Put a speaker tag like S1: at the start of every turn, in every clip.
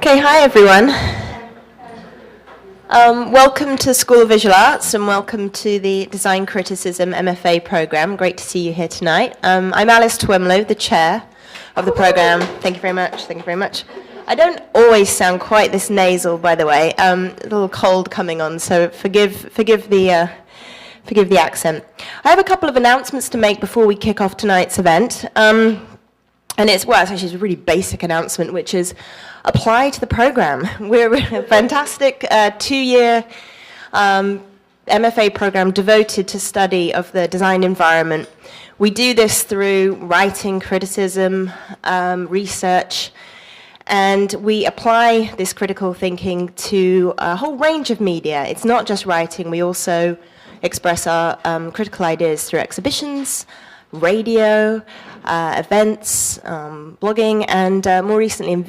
S1: Okay, hi everyone. Welcome to School of Visual Arts and welcome to the Design Criticism MFA program. Great to see you here tonight. I'm Alice Twemlow, the chair of the program. Thank you very much. Thank you very much. I don't always sound quite this nasal, by the way. A little cold coming on, so forgive the accent. I have a couple of announcements to make before we kick off tonight's event. And it's actually a really basic announcement, which is apply to the program. We're a fantastic 2-year MFA program devoted to study of the design environment. We do this through writing, criticism, research, and we apply this critical thinking to a whole range of media. It's not just writing. We also express our critical ideas through exhibitions, radio, events, blogging, and more recently in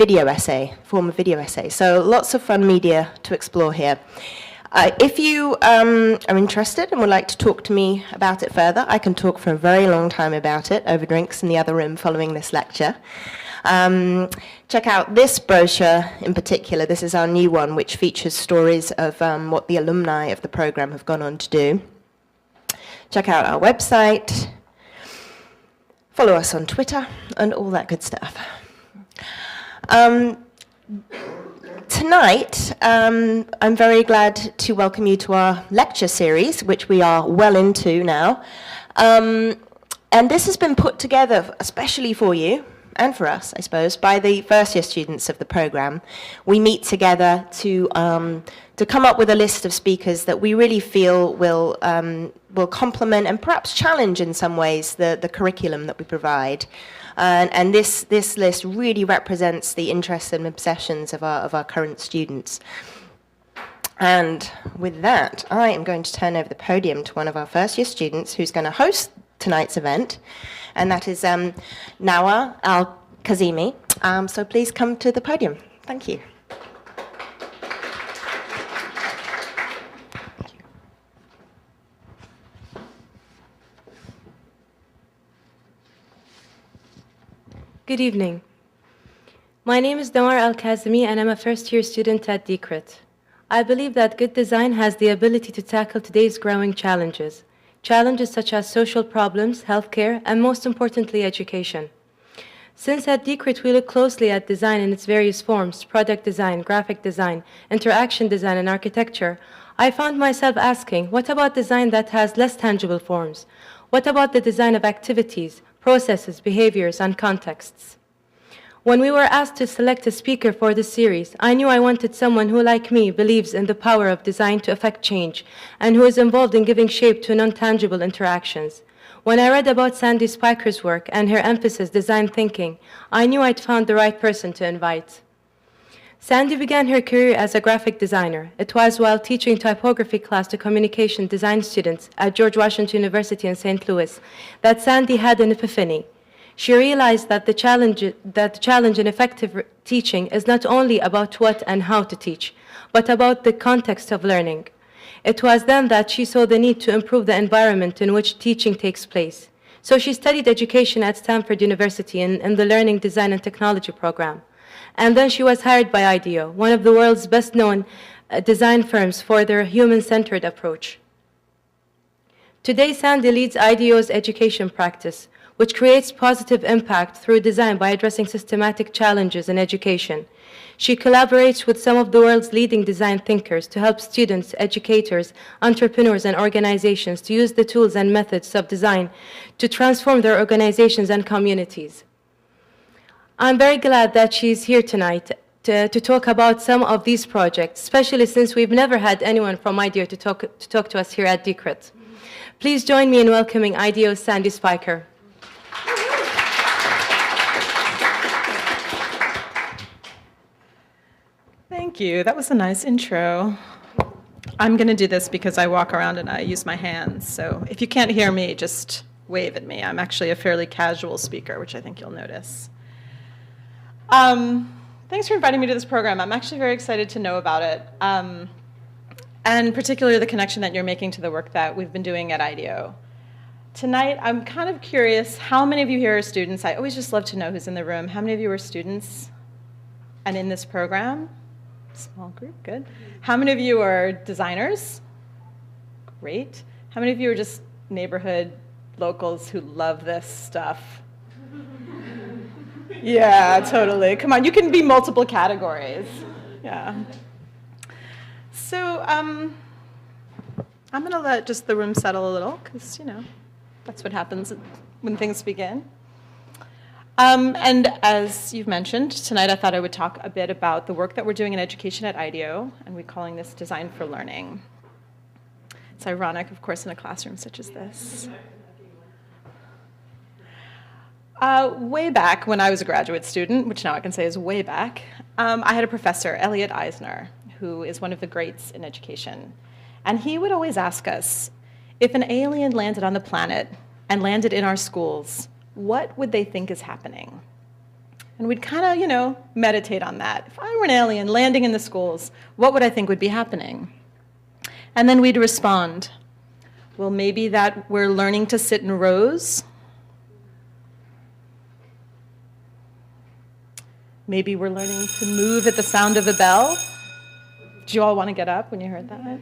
S1: form of video essay. So lots of fun media to explore here. If you are interested and would like to talk to me about it further, I can talk for a very long time about it over drinks in the other room following this lecture. Check out this brochure in particular. This is our new one, which features stories of what the alumni of the program have gone on to do. Check out our website. Follow us on Twitter and all that good stuff. Tonight, I'm very glad to welcome you to our lecture series, which we are well into now. And this has been put together especially for you, and for us, I suppose, by the first-year students of the program. We meet together to come up with a list of speakers that we really feel will complement and perhaps challenge in some ways the curriculum that we provide. And this list really represents the interests and obsessions of our current students. And with that, I am going to turn over the podium to one of our first-year students who's going to host tonight's event, and that is Nawa Al-Kazimi. So please come to the podium. Thank you.
S2: Good evening. My name is Nawa Al-Kazimi and I'm a first-year student at DCRIT. I believe that good design has the ability to tackle today's growing challenges. Challenges such as social problems, healthcare, and most importantly, education. Since at DCRIT we look closely at design in its various forms, product design, graphic design, interaction design, and architecture, I found myself asking, what about design that has less tangible forms? What about the design of activities, processes, behaviors, and contexts? When we were asked to select a speaker for this series, I knew I wanted someone who, like me, believes in the power of design to affect change and who is involved in giving shape to non-tangible interactions. When I read about Sandy Speicher's work and her emphasis design thinking, I knew I'd found the right person to invite. Sandy began her career as a graphic designer. It was while teaching typography class to communication design students at George Washington University in St. Louis that Sandy had an epiphany. She realized that the challenge in effective teaching is not only about what and how to teach, but about the context of learning. It was then that she saw the need to improve the environment in which teaching takes place. So she studied education at Stanford University in the Learning, Design, and Technology program. And then she was hired by IDEO, one of the world's best-known design firms for their human-centered approach. Today, Sandy leads IDEO's education practice, which creates positive impact through design by addressing systematic challenges in education. She collaborates with some of the world's leading design thinkers to help students, educators, entrepreneurs, and organizations to use the tools and methods of design to transform their organizations and communities. I'm very glad that she's here tonight to talk about some of these projects, especially since we've never had anyone from IDEO to talk to us here at DCRIT. Please join me in welcoming IDEO's Sandy Speicher.
S3: Thank you. That was a nice intro. I'm going to do this because I walk around and I use my hands. So if you can't hear me, just wave at me. I'm actually a fairly casual speaker, which I think you'll notice. Thanks for inviting me to this program. I'm actually very excited to know about it, and particularly the connection that you're making to the work that we've been doing at IDEO. Tonight, I'm kind of curious, how many of you here are students? I always just love to know who's in the room. How many of you are students And in this program, small group, good. How many of you are designers? Great. How many of you are just neighborhood locals who love this stuff? Yeah, totally. Come on, you can be multiple categories. Yeah. So I'm going to let just the room settle a little because, that's what happens when things begin. And as you've mentioned, tonight I thought I would talk a bit about the work that we're doing in education at IDEO, and we're calling this Design for Learning. It's ironic, of course, in a classroom such as this. Way back when I was a graduate student, which now I can say is way back, I had a professor, Elliot Eisner, who is one of the greats in education. And he would always ask us, if an alien landed on the planet and landed in our schools, what would they think is happening? And we'd kind of, meditate on that. If I were an alien landing in the schools, what would I think would be happening? And then we'd respond, well, maybe that we're learning to sit in rows. Maybe we're learning to move at the sound of a bell. Did you all want to get up when you heard that?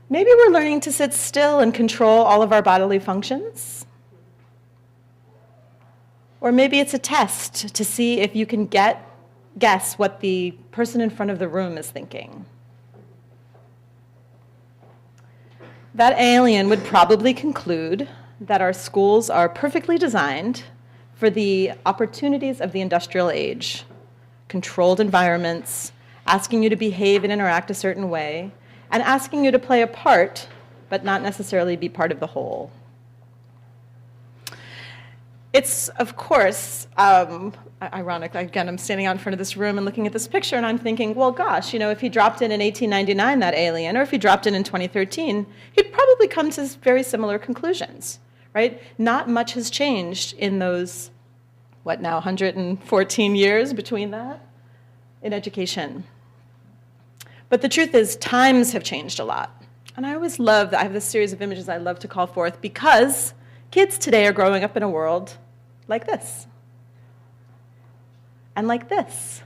S3: Maybe we're learning to sit still and control all of our bodily functions. Or maybe it's a test to see if you can guess what the person in front of the room is thinking. That alien would probably conclude that our schools are perfectly designed for the opportunities of the industrial age, controlled environments, asking you to behave and interact a certain way, and asking you to play a part, but not necessarily be part of the whole. It's, of course, ironic. Again, I'm standing out in front of this room and looking at this picture, and I'm thinking, well, gosh, if he dropped in 1899, that alien, or if he dropped in 2013, he'd probably come to very similar conclusions, right? Not much has changed in those, 114 years between that in education. But the truth is, times have changed a lot. And I always love that I have this series of images I love to call forth because kids today are growing up in a world like this. And like this.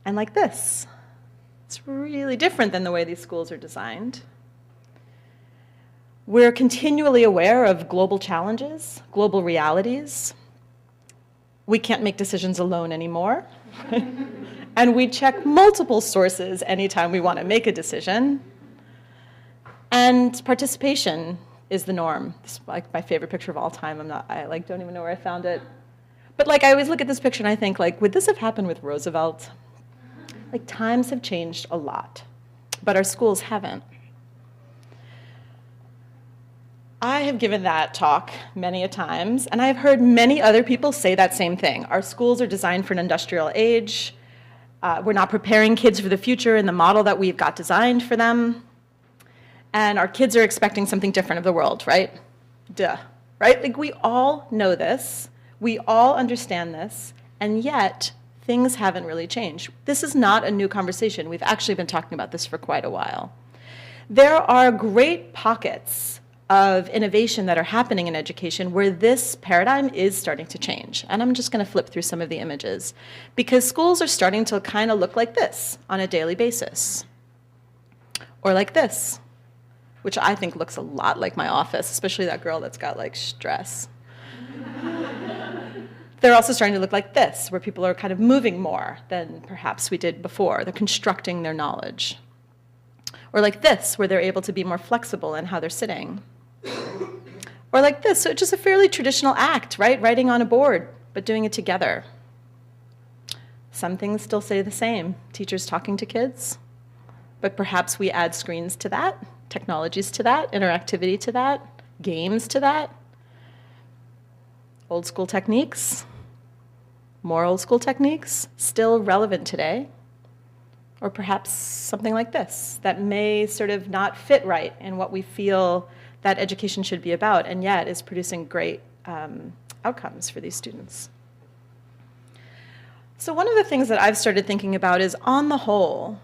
S3: And like this. It's really different than the way these schools are designed. We're continually aware of global challenges, global realities. We can't make decisions alone anymore. And we check multiple sources anytime we want to make a decision. And participation is the norm. It's like my favorite picture of all time. I don't even know where I found it. But I always look at this picture and I think, would this have happened with Roosevelt? Times have changed a lot, but our schools haven't. I have given that talk many a times, and I've heard many other people say that same thing. Our schools are designed for an industrial age. We're not preparing kids for the future in the model that we've got designed for them. And our kids are expecting something different of the world, right? Duh, right? We all know this. We all understand this. And yet, things haven't really changed. This is not a new conversation. We've actually been talking about this for quite a while. There are great pockets of innovation that are happening in education where this paradigm is starting to change. And I'm just going to flip through some of the images because schools are starting to kind of look like this on a daily basis. Or like this, which I think looks a lot like my office, especially that girl that's got stress. They're also starting to look like this, where people are kind of moving more than perhaps we did before. They're constructing their knowledge. Or like this, where they're able to be more flexible in how they're sitting. Or like this, so it's just a fairly traditional act, right? Writing on a board, but doing it together. Some things still stay the same. Teachers talking to kids, but perhaps we add screens to that, technologies to that, interactivity to that, games to that. Old school techniques, more old school techniques, still relevant today. Or perhaps something like this, that may sort of not fit right in what we feel that education should be about, and yet is producing great outcomes for these students. So one of the things that I've started thinking about is, on the whole,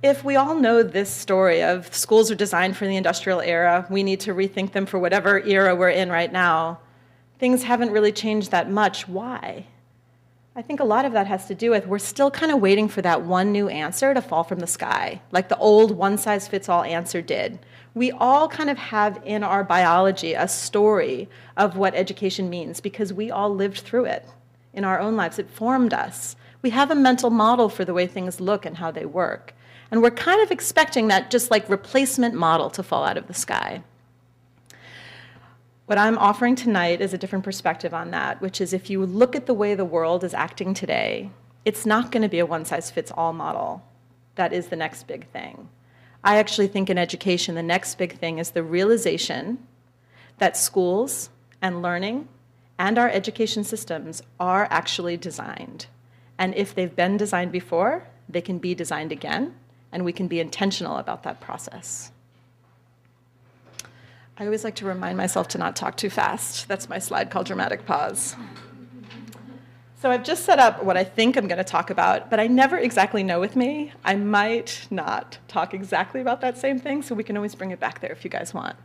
S3: if we all know this story of schools are designed for the industrial era, we need to rethink them for whatever era we're in right now, things haven't really changed that much. Why? I think a lot of that has to do with we're still kind of waiting for that one new answer to fall from the sky, like the old one-size-fits-all answer did. We all kind of have in our biology a story of what education means because we all lived through it in our own lives. It formed us. We have a mental model for the way things look and how they work. And we're kind of expecting that just like replacement model to fall out of the sky. What I'm offering tonight is a different perspective on that, which is if you look at the way the world is acting today, it's not going to be a one-size-fits-all model. That is the next big thing. I actually think in education, the next big thing is the realization that schools and learning and our education systems are actually designed. And if they've been designed before, they can be designed again, and we can be intentional about that process. I always like to remind myself to not talk too fast. That's my slide called dramatic pause. So I've just set up what I think I'm going to talk about, but I never exactly know with me. I might not talk exactly about that same thing, so we can always bring it back there if you guys want.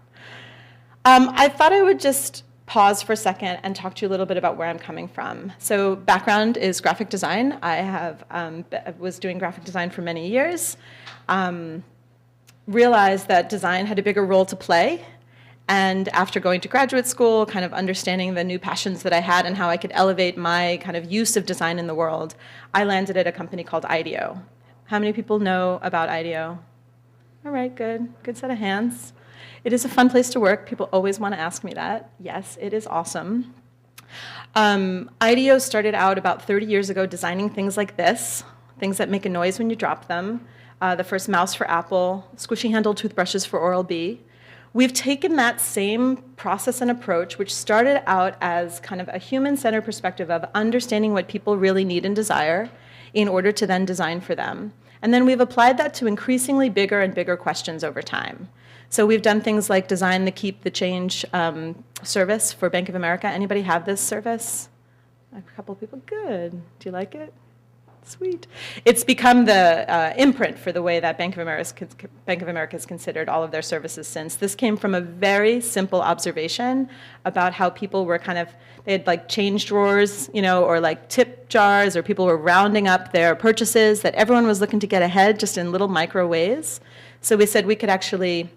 S3: I thought I would just pause for a second and talk to you a little bit about where I'm coming from. So background is graphic design. I was doing graphic design for many years. Realized that design had a bigger role to play. And after going to graduate school, kind of understanding the new passions that I had and how I could elevate my kind of use of design in the world, I landed at a company called IDEO. How many people know about IDEO? All right, good. Good set of hands. It is a fun place to work. People always want to ask me that. Yes, it is awesome. IDEO started out about 30 years ago designing things like this, things that make a noise when you drop them. The first mouse for Apple, squishy-handled toothbrushes for Oral-B. We've taken that same process and approach, which started out as kind of a human-centered perspective of understanding what people really need and desire in order to then design for them. And then we've applied that to increasingly bigger and bigger questions over time. So we've done things like design the Keep the Change service for Bank of America. Anybody have this service? A couple of people, good. Do you like it? Sweet. It's become the imprint for the way that Bank of America has considered all of their services since. This came from a very simple observation about how people were kind of, they had like change drawers, you know, or like tip jars, or people were rounding up their purchases, that everyone was looking to get ahead just in little micro ways. So we said we could actually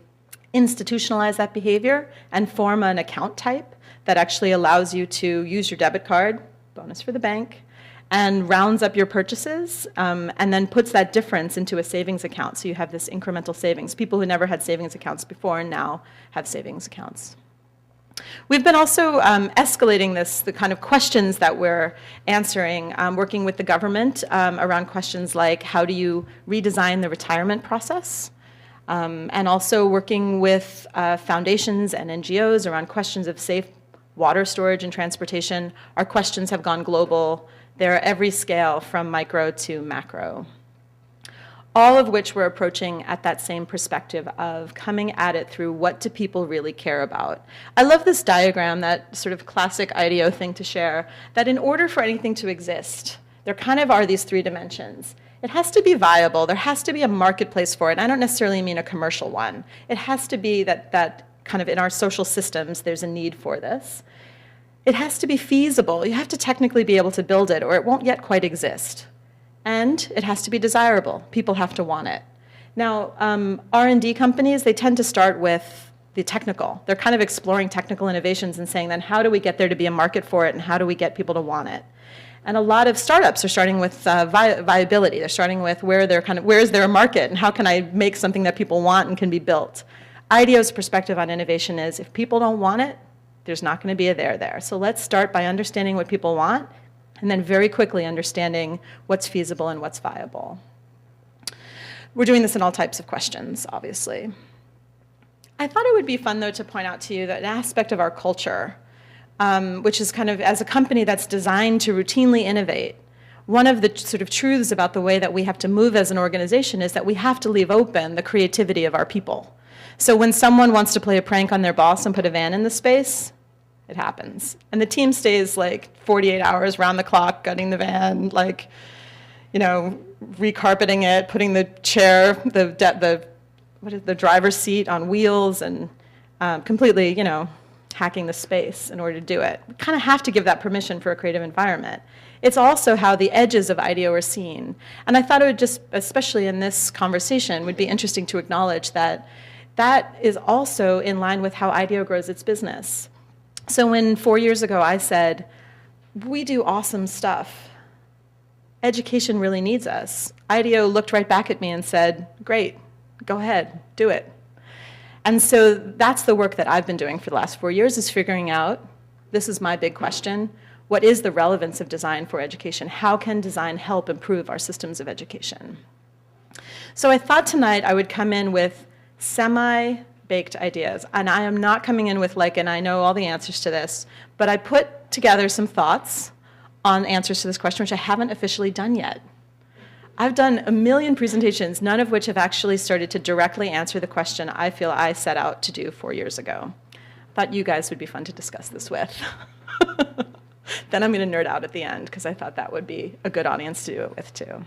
S3: institutionalize that behavior and form an account type that actually allows you to use your debit card, bonus for the bank, and rounds up your purchases, and then puts that difference into a savings account. So you have this incremental savings. People who never had savings accounts before now have savings accounts. We've been also escalating the kind of questions that we're answering, working with the government around questions like how do you redesign the retirement process, and also working with foundations and NGOs around questions of safe water storage and transportation. Our questions have gone global. They're every scale from micro to macro. All of which we're approaching at that same perspective of coming at it through what do people really care about. I love this diagram, that sort of classic IDEO thing to share, that in order for anything to exist, there kind of are these three dimensions. It has to be viable. There has to be a marketplace for it. I don't necessarily mean a commercial one. It has to be that kind of in our social systems, there's a need for this. It has to be feasible. You have to technically be able to build it, or it won't yet quite exist. And it has to be desirable. People have to want it. Now, R&D companies, they tend to start with the technical. They're kind of exploring technical innovations and saying, then how do we get there to be a market for it, and how do we get people to want it? And a lot of startups are starting with viability. They're starting with where is there a market, and how can I make something that people want and can be built? IDEO's perspective on innovation is if people don't want it, there's not going to be a there. So let's start by understanding what people want, and then very quickly understanding what's feasible and what's viable. We're doing this in all types of questions, obviously. I thought it would be fun, though, to point out to you that an aspect of our culture, which is kind of, as a company that's designed to routinely innovate, one of the sort of truths about the way that we have to move as an organization is that we have to leave open the creativity of our people. So when someone wants to play a prank on their boss and put a van in the space, it happens. And the team stays like 48 hours round the clock, gutting the van, like, you know, recarpeting it, putting the chair, the driver's seat on wheels, and completely, you know, hacking the space in order to do it. We kind of have to give that permission for a creative environment. It's also how the edges of IDEO are seen. And I thought it would just, especially in this conversation, would be interesting to acknowledge that that is also in line with how IDEO grows its business. So when 4 years ago I said, we do awesome stuff, education really needs us, IDEO looked right back at me and said, great, go ahead, do it. And so that's the work that I've been doing for the last 4 years, is figuring out, this is my big question, what is the relevance of design for education? How can design help improve our systems of education? So I thought tonight I would come in with semi-baked ideas. And I am not coming in with and I know all the answers to this, but I put together some thoughts on answers to this question, which I haven't officially done yet. I've done a million presentations, none of which have actually started to directly answer the question I feel I set out to do 4 years ago. Thought you guys would be fun to discuss this with. Then I'm going to nerd out at the end, because I thought that would be a good audience to do it with, too.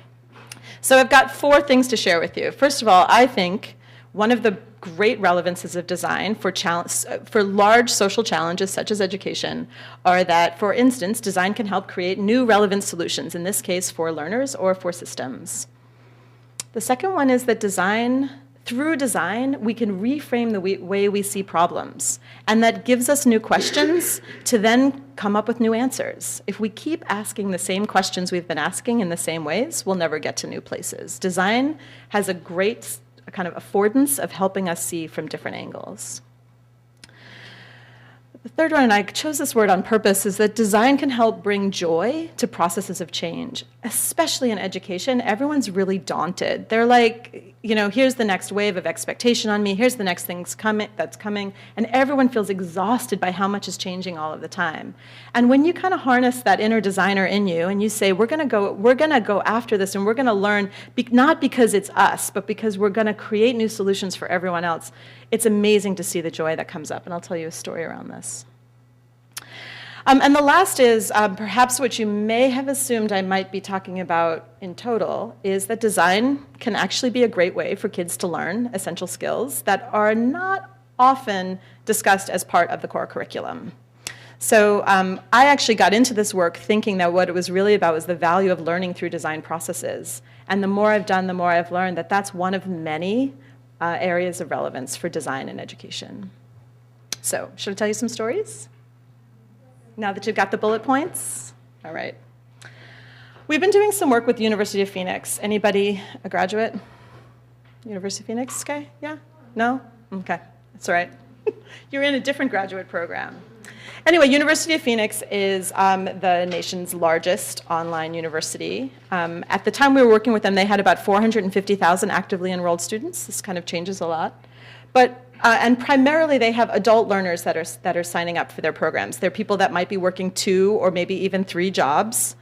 S3: So I've got 4 things to share with you. First of all, I think one of the great relevances of design for large social challenges such as education are that, for instance, design can help create new relevant solutions, in this case for learners or for systems. The second one is that through design, we can reframe the way we see problems, and that gives us new questions to then come up with new answers. If we keep asking the same questions we've been asking in the same ways, we'll never get to new places. Design has a great kind of affordance of helping us see from different angles. The third one, and I chose this word on purpose, is that design can help bring joy to processes of change, especially in education. Everyone's really daunted. They're like, here's the next wave of expectation on me, here's the next thing that's coming, and everyone feels exhausted by how much is changing all of the time. And when you kind of harness that inner designer in you and you say, we're going to go after this and we're going to learn, not because it's us, but because we're going to create new solutions for everyone else, it's amazing to see the joy that comes up. And I'll tell you a story around this. And the last is, perhaps what you may have assumed I might be talking about in total, is that design can actually be a great way for kids to learn essential skills that are not often discussed as part of the core curriculum. So I actually got into this work thinking that what it was really about was the value of learning through design processes. And the more I've done, the more I've learned that that's one of many areas of relevance for design in education. So should I tell you some stories? Now that you've got the bullet points? All right. We've been doing some work with the University of Phoenix. Anybody a graduate? University of Phoenix, okay? Yeah? No? Okay, that's all right. You're in a different graduate program. Anyway, University of Phoenix is the nation's largest online university. At the time we were working with them, they had about 450,000 actively enrolled students. This kind of changes a lot. But and primarily they have adult learners that are signing up for their programs. They're people that might be working 2 or maybe even 3 jobs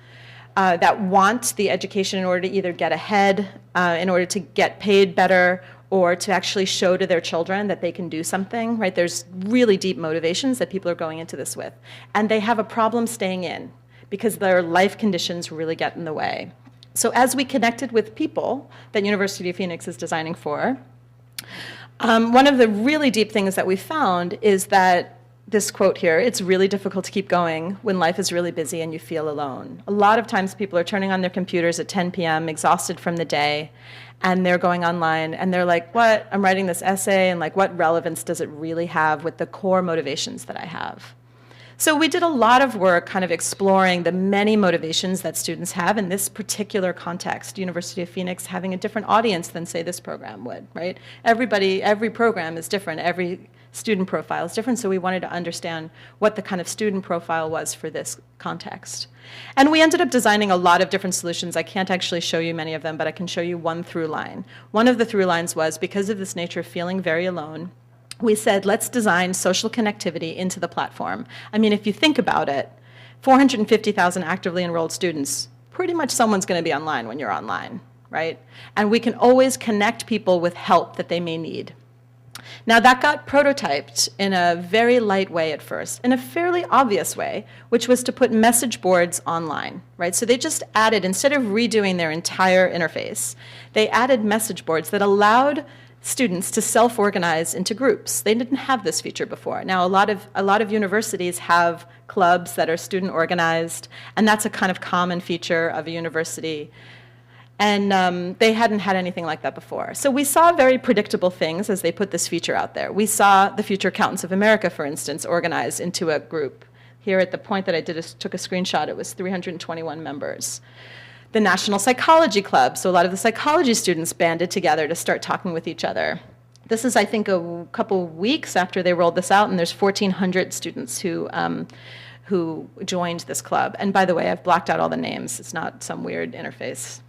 S3: that want the education in order to either get ahead, in order to get paid better, or to actually show to their children that they can do something, right? There's really deep motivations that people are going into this with. And they have a problem staying in because their life conditions really get in the way. So as we connected with people that University of Phoenix is designing for, one of the really deep things that we found is that this quote here, it's really difficult to keep going when life is really busy and you feel alone. A lot of times people are turning on their computers at 10 p.m., exhausted from the day, and they're going online and they're like, what? I'm writing this essay, and what relevance does it really have with the core motivations that I have? So we did a lot of work kind of exploring the many motivations that students have in this particular context. University of Phoenix having a different audience than, say, this program would, right? Every program is different, every student profile is different, so we wanted to understand what the kind of student profile was for this context. And we ended up designing a lot of different solutions. I can't actually show you many of them, but I can show you one through line. One of the through lines was, because of this nature of feeling very alone, we said, let's design social connectivity into the platform. I mean, if you think about it, 450,000 actively enrolled students, pretty much someone's going to be online when you're online, right? And we can always connect people with help that they may need. Now, that got prototyped in a very light way at first, in a fairly obvious way, which was to put message boards online, right? So they just added, instead of redoing their entire interface, they added message boards that allowed students to self-organize into groups. They didn't have this feature before. Now, a lot of universities have clubs that are student organized, and that's a kind of common feature of a university. And they hadn't had anything like that before. So we saw very predictable things as they put this feature out there. We saw the Future Accountants of America, for instance, organized into a group. Here at the point that I took a screenshot, it was 321 members. The National Psychology Club, so a lot of the psychology students banded together to start talking with each other. This is, I think, a couple weeks after they rolled this out, and there's 1,400 students who joined this club. And by the way, I've blocked out all the names. It's not some weird interface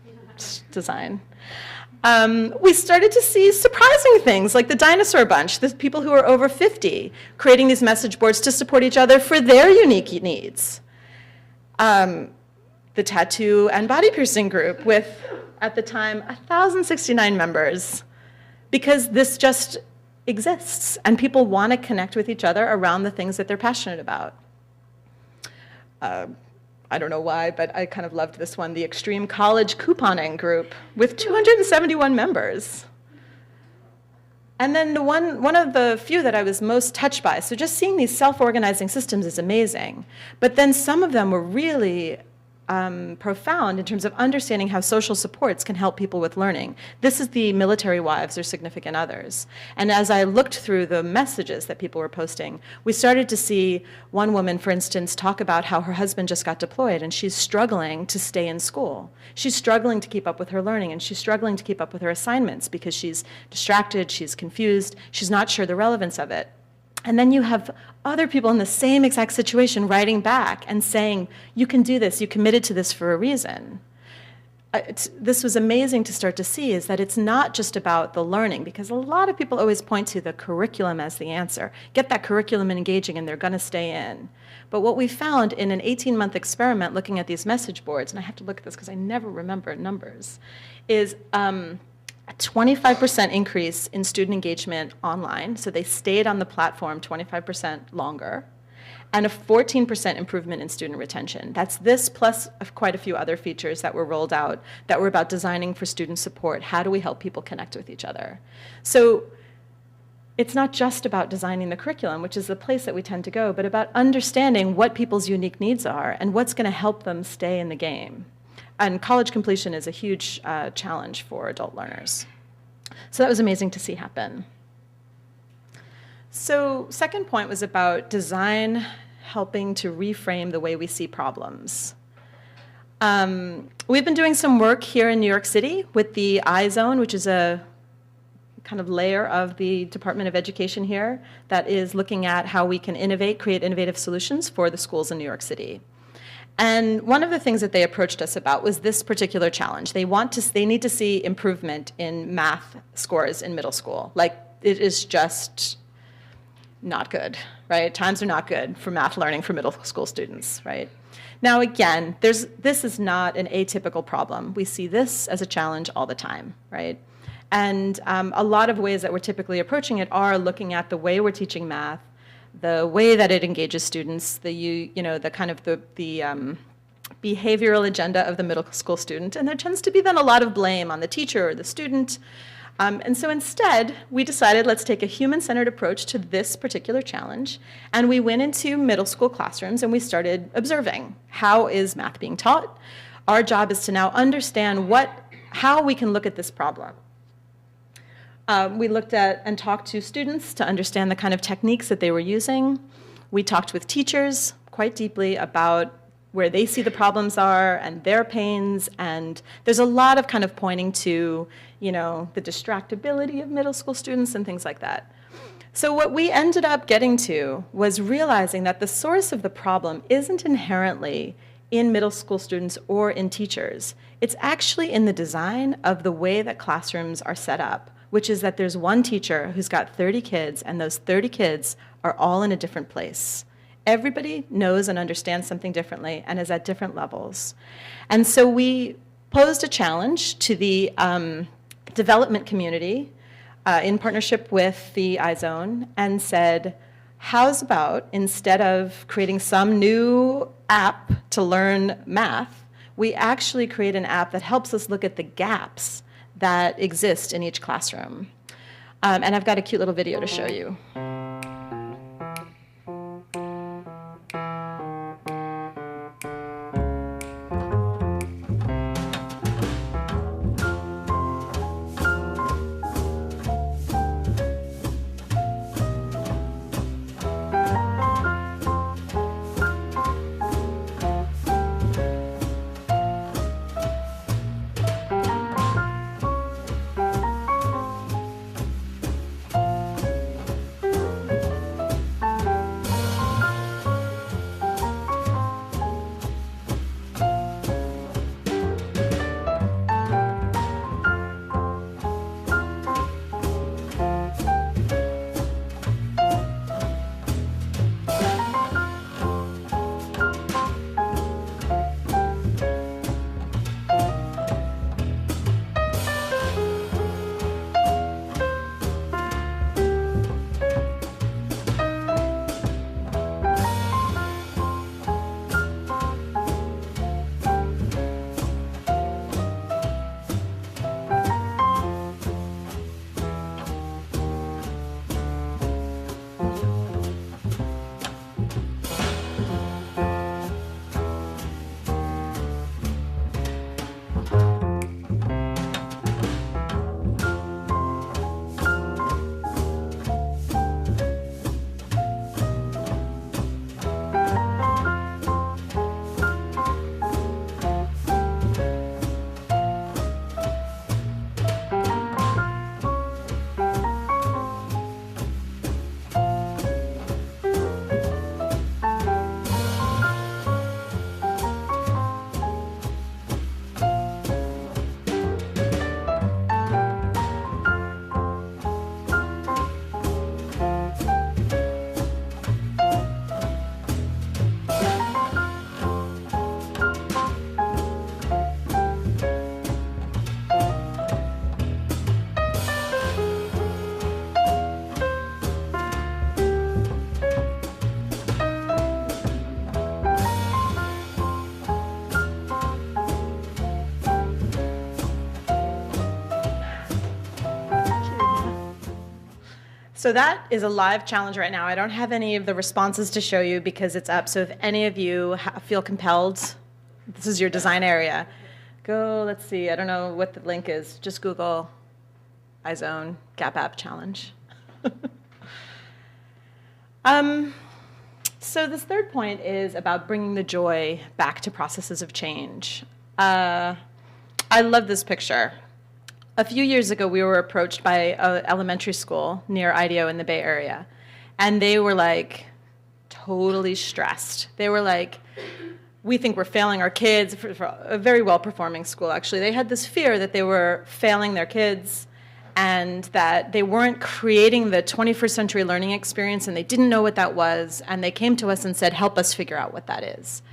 S3: design. We started to see surprising things like the Dinosaur Bunch, the people who are over 50, creating these message boards to support each other for their unique needs. The Tattoo and Body Piercing group with, at the time, 1,069 members, because this just exists and people want to connect with each other around the things that they're passionate about. I don't know why, but I kind of loved this one, the Extreme College Couponing group with 271 members. And then one of the few that I was most touched by, so just seeing these self-organizing systems is amazing, but then some of them were really profound in terms of understanding how social supports can help people with learning. This is the military wives or significant others. And as I looked through the messages that people were posting, we started to see one woman, for instance, talk about how her husband just got deployed and she's struggling to stay in school. She's struggling to keep up with her learning and she's struggling to keep up with her assignments because she's distracted, she's confused, she's not sure the relevance of it. And then you have other people in the same exact situation writing back and saying, you can do this, you committed to this for a reason. This was amazing to start to see, is that it's not just about the learning, because a lot of people always point to the curriculum as the answer. Get that curriculum engaging and they're going to stay in. But what we found in an 18-month experiment looking at these message boards, and I have to look at this because I never remember numbers, is a 25% increase in student engagement online, so they stayed on the platform 25% longer, and a 14% improvement in student retention. That's this plus quite a few other features that were rolled out that were about designing for student support. How do we help people connect with each other? So it's not just about designing the curriculum, which is the place that we tend to go, but about understanding what people's unique needs are and what's going to help them stay in the game. And college completion is a huge challenge for adult learners. So that was amazing to see happen. So second point was about design helping to reframe the way we see problems. We've been doing some work here in New York City with the iZone, which is a kind of layer of the Department of Education here that is looking at how we can innovate, create innovative solutions for the schools in New York City. And one of the things that they approached us about was this particular challenge. They need to see improvement in math scores in middle school. Like, it is just not good, right? Times are not good for math learning for middle school students, right? Now, again, this is not an atypical problem. We see this as a challenge all the time, right? And a lot of ways that we're typically approaching it are looking at the way we're teaching math, the way that it engages students, the kind of the behavioral agenda of the middle school student, and there tends to be then a lot of blame on the teacher or the student. And so instead, we decided let's take a human-centered approach to this particular challenge, and we went into middle school classrooms and we started observing how is math being taught. Our job is to now understand how we can look at this problem. We looked at and talked to students to understand the kind of techniques that they were using. We talked with teachers quite deeply about where they see the problems are and their pains, and there's a lot of kind of pointing to, the distractibility of middle school students and things like that. So what we ended up getting to was realizing that the source of the problem isn't inherently in middle school students or in teachers. It's actually in the design of the way that classrooms are set up, which is that there's one teacher who's got 30 kids, and those 30 kids are all in a different place. Everybody knows and understands something differently and is at different levels. And so we posed a challenge to the development community in partnership with the iZone and said, how's about, instead of creating some new app to learn math, we actually create an app that helps us look at the gaps that exist in each classroom. And I've got a cute little video to show you. So that is a live challenge right now. I don't have any of the responses to show you because it's up. So if any of you feel compelled, this is your design area. Go, let's see, I don't know what the link is. Just Google iZone Gap App Challenge. So this third point is about bringing the joy back to processes of change. I love this picture. A few years ago, we were approached by an elementary school near IDEO in the Bay Area, and they were like totally stressed. They were like, we think we're failing our kids, for a very well-performing school, actually. They had this fear that they were failing their kids and that they weren't creating the 21st century learning experience, and they didn't know what that was, and they came to us and said, help us figure out what that is.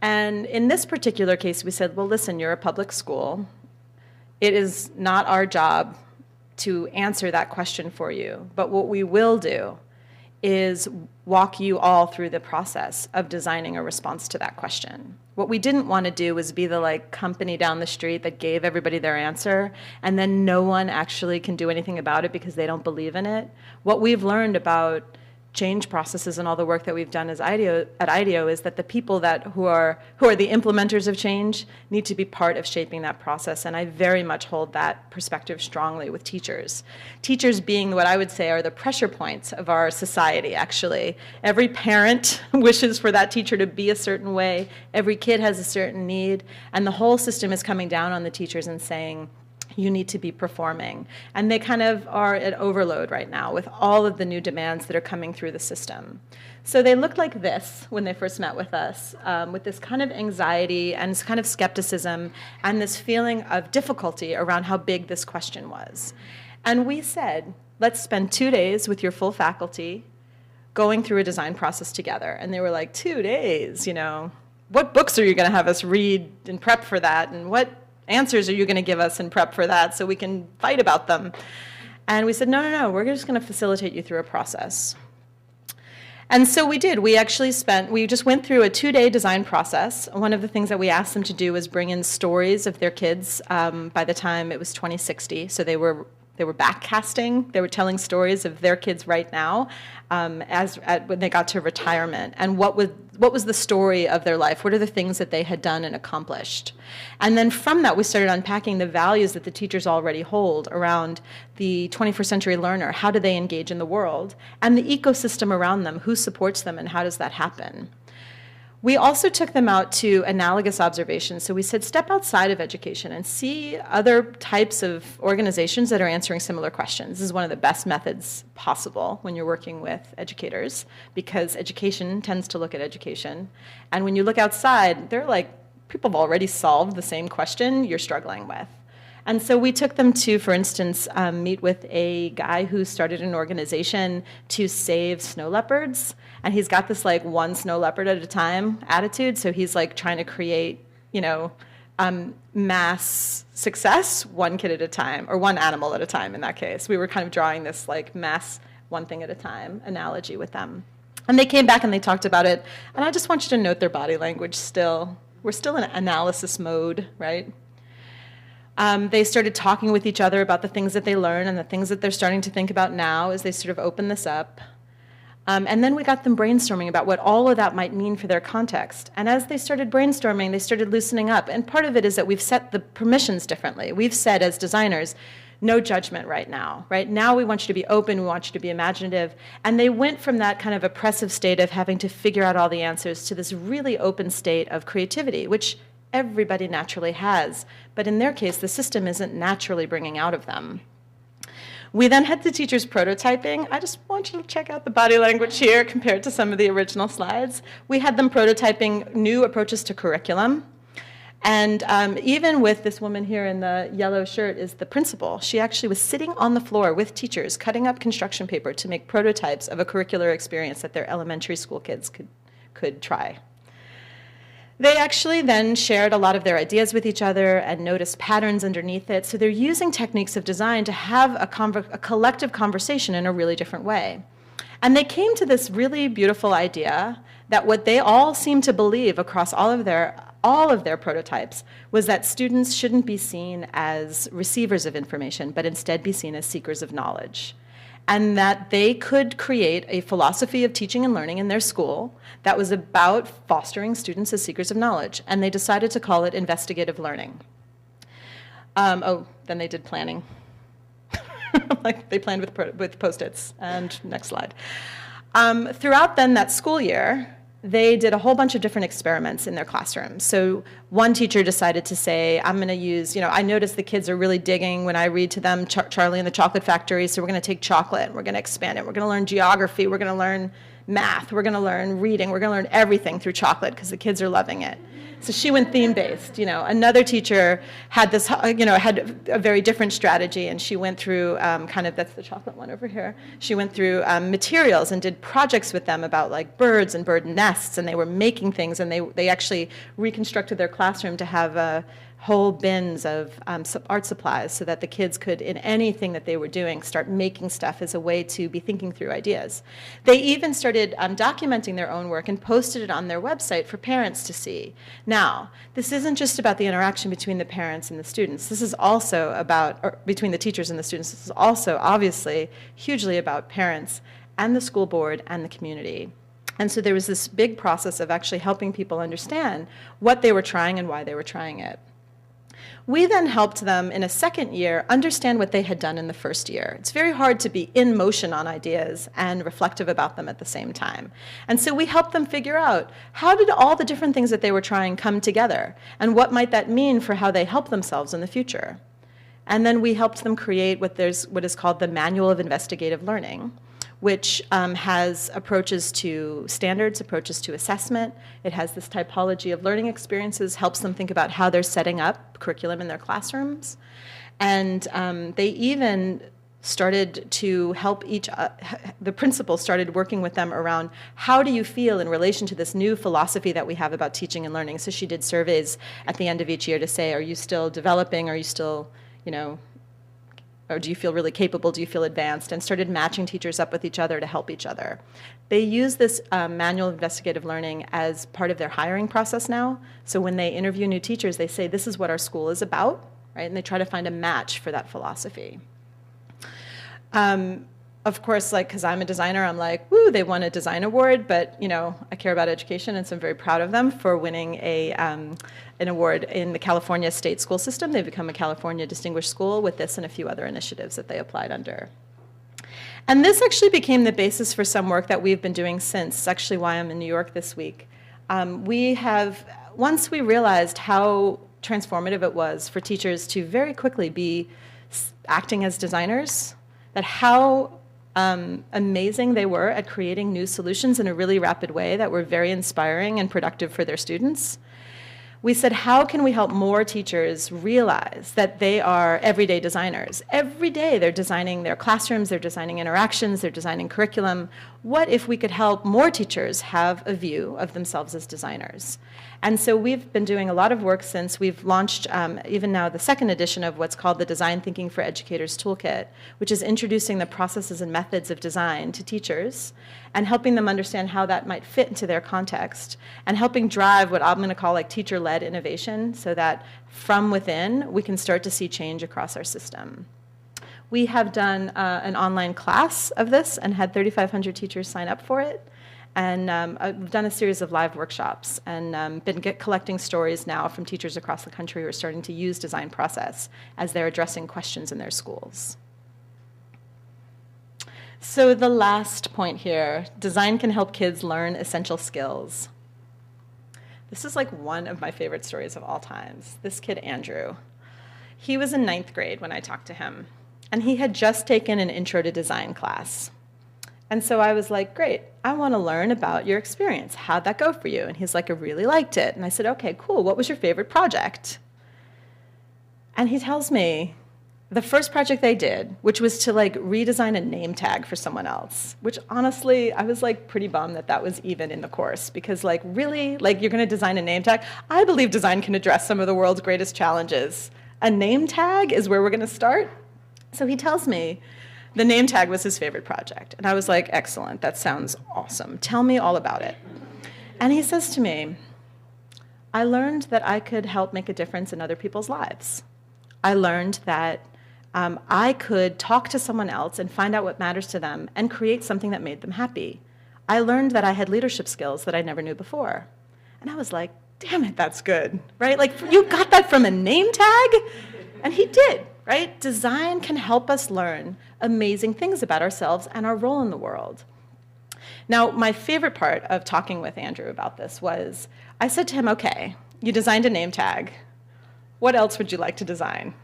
S3: And in this particular case, we said, well, listen, you're a public school. It is not our job to answer that question for you, but what we will do is walk you all through the process of designing a response to that question. What we didn't want to do was be the company down the street that gave everybody their answer, and then no one actually can do anything about it because they don't believe in it. What we've learned about change processes and all the work that we've done at IDEO is that the people who are the implementers of change need to be part of shaping that process, and I very much hold that perspective strongly with teachers. Teachers being what I would say are the pressure points of our society, actually. Every parent wishes for that teacher to be a certain way, every kid has a certain need, and the whole system is coming down on the teachers and saying, you need to be performing. And they kind of are at overload right now with all of the new demands that are coming through the system. So they looked like this when they first met with us, with this kind of anxiety and this kind of skepticism and this feeling of difficulty around how big this question was. And we said, let's spend 2 days with your full faculty going through a design process together. And they were like, 2 days, what books are you going to have us read and prep for that? And what answers are you going to give us in prep for that so we can fight about them? And we said, no, we're just going to facilitate you through a process. And so we did. We just went through a 2-day design process. One of the things that we asked them to do was bring in stories of their kids by the time it was 2060. So they were They were backcasting. They were telling stories of their kids right now when they got to retirement, and what was the story of their life? What are the things that they had done and accomplished? And then from that, we started unpacking the values that the teachers already hold around the 21st century learner. How do they engage in the world? And the ecosystem around them. Who supports them, and how does that happen? We also took them out to analogous observations. So we said, step outside of education and see other types of organizations that are answering similar questions. This is one of the best methods possible when you're working with educators, because education tends to look at education. And when you look outside, they're like, people have already solved the same question you're struggling with. And so we took them to, for instance, meet with a guy who started an organization to save snow leopards. And he's got this like one snow leopard at a time attitude. So he's like trying to create, mass success, one kid at a time, or one animal at a time in that case. We were kind of drawing this like mass one thing at a time analogy with them. And they came back and they talked about it. And I just want you to note their body language still. We're still in analysis mode, right? They started talking with each other about the things that they learn and the things that they're starting to think about now as they sort of open this up. And then we got them brainstorming about what all of that might mean for their context. And as they started brainstorming, they started loosening up. And part of it is that we've set the permissions differently. We've said as designers, no judgment right now. Right now we want you to be open, we want you to be imaginative. And they went from that kind of oppressive state of having to figure out all the answers to this really open state of creativity, which everybody naturally has. But in their case, the system isn't naturally bringing out of them. We then had the teachers prototyping. I just want you to check out the body language here compared to some of the original slides. We had them prototyping new approaches to curriculum. And even with this woman here in the yellow shirt is the principal. She actually was sitting on the floor with teachers, cutting up construction paper to make prototypes of a curricular experience that their elementary school kids could try. They actually then shared a lot of their ideas with each other and noticed patterns underneath it. So they're using techniques of design to have a collective conversation in a really different way. And they came to this really beautiful idea that what they all seem to believe across all of their prototypes was that students shouldn't be seen as receivers of information, but instead be seen as seekers of knowledge. And that they could create a philosophy of teaching and learning in their school that was about fostering students as seekers of knowledge. And they decided to call it investigative learning. Then they did planning. Like they planned with Post-its. And next slide. Throughout then that school year, they did a whole bunch of different experiments in their classrooms. So one teacher decided to say, I'm going to use, I noticed the kids are really digging when I read to them Charlie and the Chocolate Factory, so we're going to take chocolate and we're going to expand it. We're going to learn geography, we're going to learn math, we're going to learn reading, we're going to learn everything through chocolate because the kids are loving it. So she went theme-based. Another teacher had this, had a very different strategy, and she went through that's the chocolate one over here. She went through materials and did projects with them about like birds and bird nests, and they were making things, and they actually reconstructed their classroom to have whole bins of art supplies so that the kids could, in anything that they were doing, start making stuff as a way to be thinking through ideas. They even started documenting their own work and posted it on their website for parents to see. Now, this isn't just about the interaction between the parents and the students. This is also about, or between the teachers and the students, this is also obviously hugely about parents and the school board and the community. And so there was this big process of actually helping people understand what they were trying and why they were trying it. We then helped them in a second year understand what they had done in the first year. It's very hard to be in motion on ideas and reflective about them at the same time. And so we helped them figure out how did all the different things that they were trying come together, and what might that mean for how they help themselves in the future. And then we helped them create what is called the Manual of Investigative Learning, which has approaches to standards, approaches to assessment. It has this typology of learning experiences, helps them think about how they're setting up curriculum in their classrooms. And they even started to help the principal started working with them around how do you feel in relation to this new philosophy that we have about teaching and learning. So she did surveys at the end of each year to say, are you still developing? Are you still, or do you feel really capable? Do you feel advanced? And started matching teachers up with each other to help each other. They use this manual of investigative learning as part of their hiring process now. So when they interview new teachers, they say, this is what our school is about, right? And they try to find a match for that philosophy. Of course, like, because I'm a designer, I'm like, woo, they won a design award, but, you know, I care about education, and so I'm very proud of them for winning an award in the California state school system. They've become a California distinguished school with this and a few other initiatives that they applied under. And this actually became the basis for some work that we've been doing since. It's actually why I'm in New York this week. Once we realized how transformative it was for teachers to very quickly be acting as designers, that how amazing they were at creating new solutions in a really rapid way that were very inspiring and productive for their students, we said, how can we help more teachers realize that they are everyday designers? Every day they're designing their classrooms, they're designing interactions, they're designing curriculum. What if we could help more teachers have a view of themselves as designers? And so we've been doing a lot of work since we've launched, even now, the second edition of what's called the Design Thinking for Educators Toolkit, which is introducing the processes and methods of design to teachers and helping them understand how that might fit into their context and helping drive what I'm going to call like teacher-led innovation so that from within we can start to see change across our system. We have done an online class of this and had 3,500 teachers sign up for it. And I've done a series of live workshops and been collecting stories now from teachers across the country who are starting to use design process as they're addressing questions in their schools. So the last point here, design can help kids learn essential skills. This is like one of my favorite stories of all times. This kid, Andrew, he was in 9th grade when I talked to him, and he had just taken an intro to design class. And so I was like, great, I want to learn about your experience. How'd that go for you? And he's like, I really liked it. And I said, okay, cool, what was your favorite project? And he tells me the first project they did, which was to like redesign a name tag for someone else, which honestly, I was like pretty bummed that that was even in the course because like really, like you're going to design a name tag? I believe design can address some of the world's greatest challenges. A name tag is where we're going to start. So he tells me the name tag was his favorite project. And I was like, excellent, that sounds awesome. Tell me all about it. And he says to me, I learned that I could help make a difference in other people's lives. I learned that I could talk to someone else and find out what matters to them and create something that made them happy. I learned that I had leadership skills that I never knew before. And I was like, damn it, that's good, right? Like, you got that from a name tag? And he did, right? Design can help us learn amazing things about ourselves and our role in the world. Now, my favorite part of talking with Andrew about this was, I said to him, okay, you designed a name tag. What else would you like to design?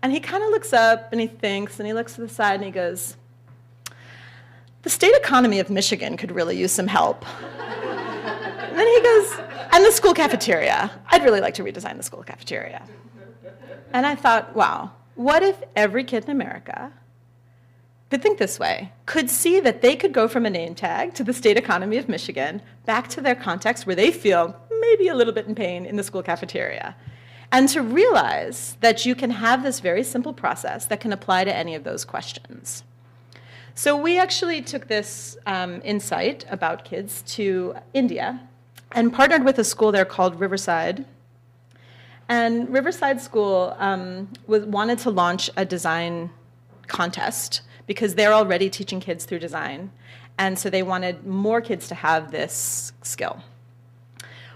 S3: And he kind of looks up and he thinks and he looks to the side and he goes, the state economy of Michigan could really use some help. And then he goes, and the school cafeteria. I'd really like to redesign the school cafeteria. And I thought, wow, what if every kid in America could think this way, could see that they could go from a name tag to the state economy of Michigan back to their context where they feel maybe a little bit in pain in the school cafeteria. And to realize that you can have this very simple process that can apply to any of those questions. So we actually took this insight about kids to India and partnered with a school there called Riverside. And Riverside School wanted to launch a design contest because they're already teaching kids through design. And so they wanted more kids to have this skill.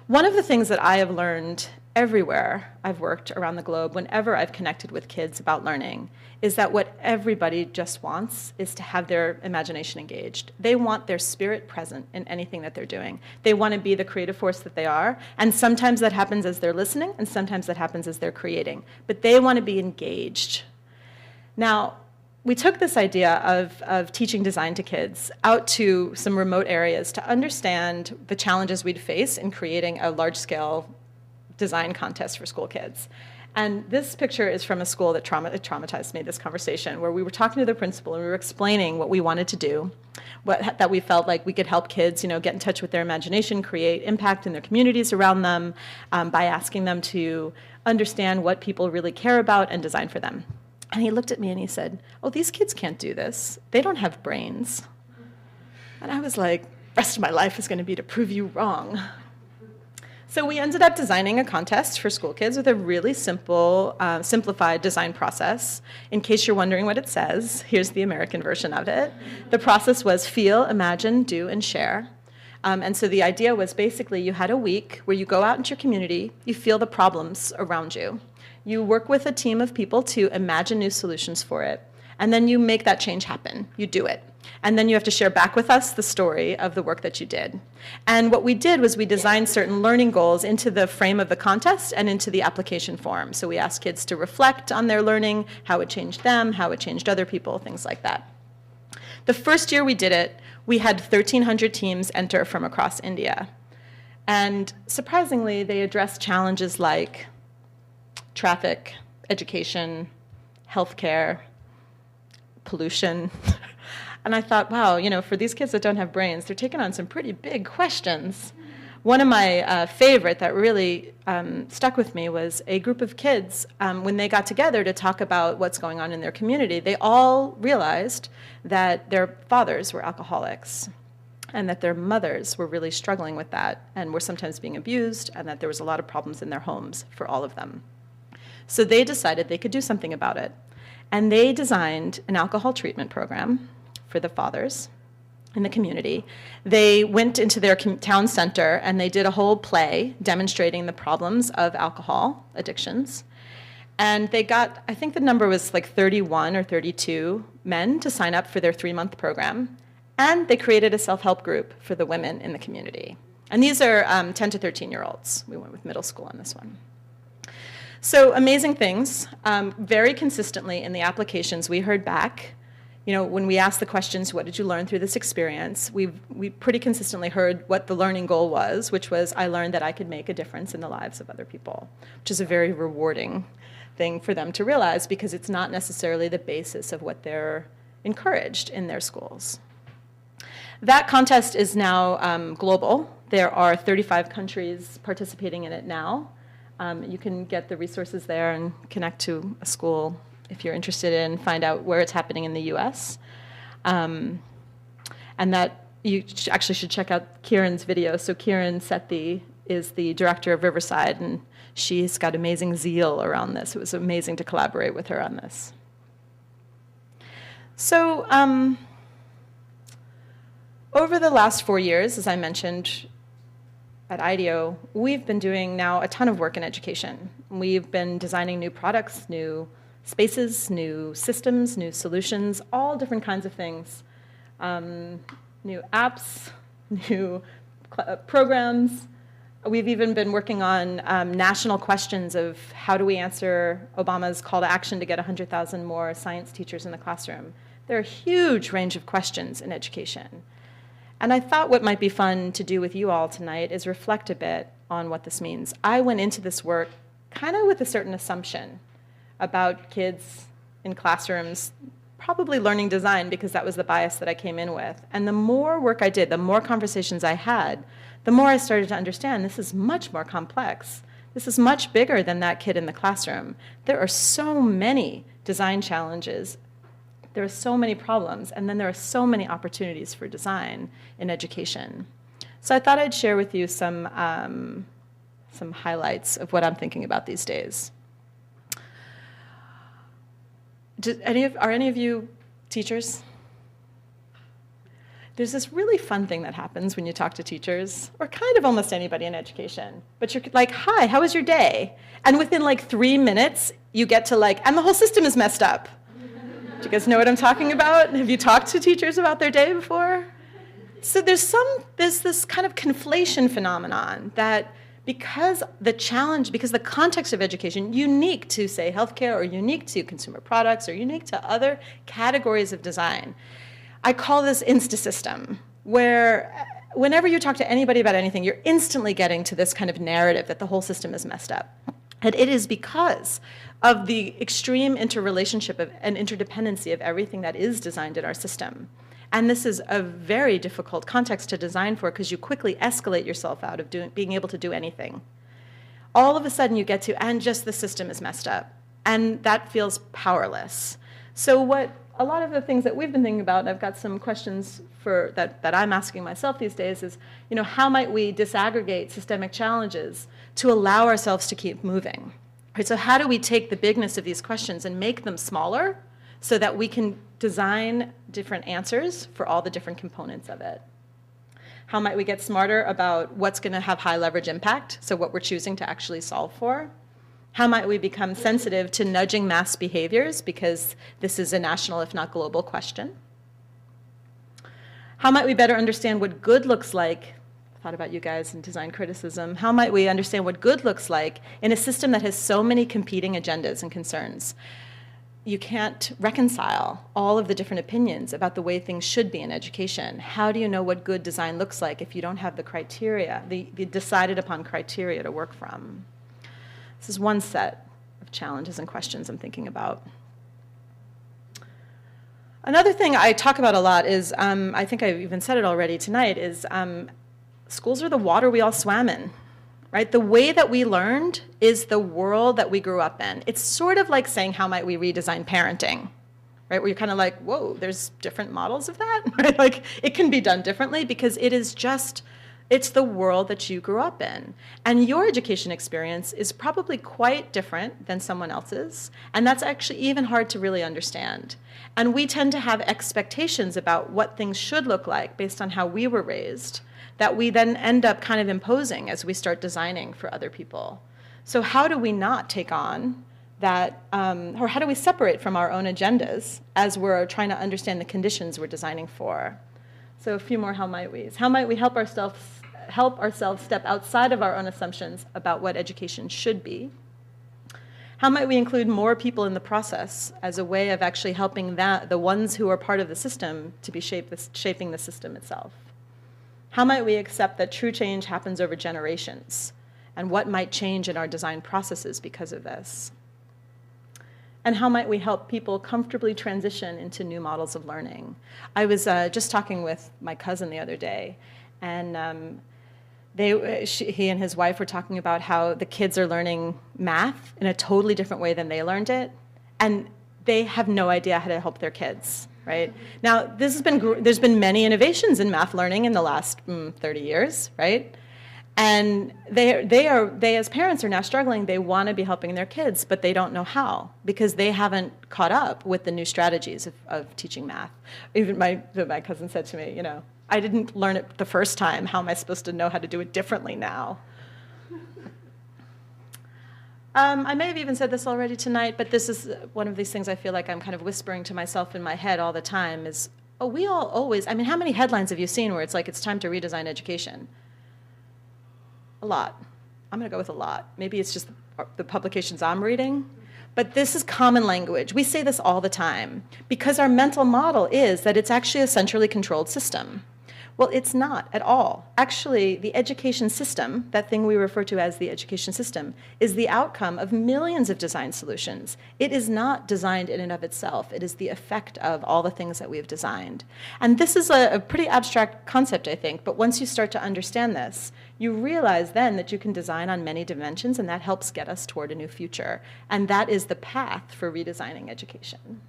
S3: One of the things that I have learned everywhere I've worked around the globe, whenever I've connected with kids about learning, is that what everybody just wants is to have their imagination engaged. They want their spirit present in anything that they're doing. They want to be the creative force that they are, and sometimes that happens as they're listening, and sometimes that happens as they're creating. But they want to be engaged. Now, we took this idea of teaching design to kids out to some remote areas to understand the challenges we'd face in creating a large-scale design contest for school kids. And this picture is from a school that traumatized me, this conversation, where we were talking to the principal and we were explaining what we wanted to do, that we felt like we could help kids, get in touch with their imagination, create impact in their communities around them by asking them to understand what people really care about and design for them. And he looked at me and he said, oh, these kids can't do this. They don't have brains. And I was like, the rest of my life is going to be to prove you wrong. So we ended up designing a contest for school kids with a really simple, simplified design process. In case you're wondering what it says, here's the American version of it. The process was feel, imagine, do, and share. And so the idea was basically you had a week where you go out into your community, you feel the problems around you. You work with a team of people to imagine new solutions for it. And then you make that change happen. You do it. And then you have to share back with us the story of the work that you did. And what we did was we designed certain learning goals into the frame of the contest and into the application form. So we asked kids to reflect on their learning, how it changed them, how it changed other people, things like that. The first year we did it, we had 1,300 teams enter from across India. And surprisingly, they addressed challenges like traffic, education, healthcare, pollution. And I thought, wow, you know, for these kids that don't have brains, they're taking on some pretty big questions. One of my favorite that really stuck with me was a group of kids, when they got together to talk about what's going on in their community, they all realized that their fathers were alcoholics and that their mothers were really struggling with that and were sometimes being abused, and that there was a lot of problems in their homes for all of them. So they decided they could do something about it. And they designed an alcohol treatment program for the fathers in the community. They went into their town center and they did a whole play demonstrating the problems of alcohol addictions. And they got, I think the number was like 31 or 32 men to sign up for their 3-month program. And they created a self-help group for the women in the community. And these are 10 to 13-year-olds. We went with middle school on this one. So amazing things. Very consistently in the applications we heard back, you know, when we asked the questions, what did you learn through this experience, we pretty consistently heard what the learning goal was, which was I learned that I could make a difference in the lives of other people, which is a very rewarding thing for them to realize because it's not necessarily the basis of what they're encouraged in their schools. That contest is now global. There are 35 countries participating in it now. You can get the resources there and connect to a school if you're interested in, find out where it's happening in the US. And that you actually should check out Kieran's video. So Kieran Sethi is the director of Riverside, and she's got amazing zeal around this. It was amazing to collaborate with her on this. So over the last 4 years, as I mentioned, at IDEO, we've been doing now a ton of work in education. We've been designing new products, new spaces, new systems, new solutions, all different kinds of things. New apps, new programs. We've even been working on national questions of how do we answer Obama's call to action to get 100,000 more science teachers in the classroom. There are a huge range of questions in education. And I thought what might be fun to do with you all tonight is reflect a bit on what this means. I went into this work kind of with a certain assumption about kids in classrooms probably learning design because that was the bias that I came in with. And the more work I did, the more conversations I had, the more I started to understand this is much more complex. This is much bigger than that kid in the classroom. There are so many design challenges. There are so many problems, and then there are so many opportunities for design in education. So I thought I'd share with you some highlights of what I'm thinking about these days. Are any of you teachers? There's this really fun thing that happens when you talk to teachers, or kind of almost anybody in education. But you're like, hi, how was your day? And within like 3 minutes, you get to like, and the whole system is messed up. Do you guys know what I'm talking about? Have you talked to teachers about their day before? So there's this kind of conflation phenomenon that because the context of education, unique to, say, healthcare, or unique to consumer products, or unique to other categories of design, I call this insta-system, where whenever you talk to anybody about anything, you're instantly getting to this kind of narrative that the whole system is messed up. And it is because of the extreme interrelationship and interdependency of everything that is designed in our system. And this is a very difficult context to design for because you quickly escalate yourself out of being able to do anything. All of a sudden you get to, and just the system is messed up. And that feels powerless. So what a lot of the things that we've been thinking about, and I've got some questions for that I'm asking myself these days, is, how might we disaggregate systemic challenges to allow ourselves to keep moving? Right, so how do we take the bigness of these questions and make them smaller so that we can design different answers for all the different components of it? How might we get smarter about what's going to have high leverage impact, so what we're choosing to actually solve for? How might we become sensitive to nudging mass behaviors, because this is a national, if not global, question? How might we better understand what good looks like? I thought about you guys in design criticism. How might we understand what good looks like in a system that has so many competing agendas and concerns? You can't reconcile all of the different opinions about the way things should be in education. How do you know what good design looks like if you don't have the criteria, the decided upon criteria to work from? This is one set of challenges and questions I'm thinking about. Another thing I talk about a lot is, I think I've even said it already tonight, is schools are the water we all swam in. Right? The way that we learned is the world that we grew up in. It's sort of like saying, how might we redesign parenting? Right? Where you're kind of like, whoa, there's different models of that? Right? Like, it can be done differently because it's the world that you grew up in. And your education experience is probably quite different than someone else's. And that's actually even hard to really understand. And we tend to have expectations about what things should look like based on how we were raised, that we then end up kind of imposing as we start designing for other people. So how do we not take on that, or how do we separate from our own agendas as we're trying to understand the conditions we're designing for? So a few more how might we's. How might we help ourselves step outside of our own assumptions about what education should be? How might we include more people in the process as a way of actually helping the ones who are part of the system to be shaping the system itself? How might we accept that true change happens over generations? And what might change in our design processes because of this? And how might we help people comfortably transition into new models of learning? I was just talking with my cousin the other day, and he and his wife were talking about how the kids are learning math in a totally different way than they learned it, and they have no idea how to help their kids. Right? Now, there's been many innovations in math learning in the last 30 years, right? And they as parents are now struggling. They want to be helping their kids, but they don't know how because they haven't caught up with the new strategies of teaching math. Even my cousin said to me, I didn't learn it the first time. How am I supposed to know how to do it differently now? I may have even said this already tonight, but this is one of these things I feel like I'm kind of whispering to myself in my head all the time is, we all always, how many headlines have you seen where it's like, it's time to redesign education? A lot. I'm going to go with a lot. Maybe it's just the publications I'm reading, but this is common language. We say this all the time because our mental model is that it's actually a centrally controlled system. Well, it's not at all. Actually, the education system, that thing we refer to as the education system, is the outcome of millions of design solutions. It is not designed in and of itself. It is the effect of all the things that we have designed. And this is a pretty abstract concept, I think, but once you start to understand this, you realize then that you can design on many dimensions, and that helps get us toward a new future. And that is the path for redesigning education.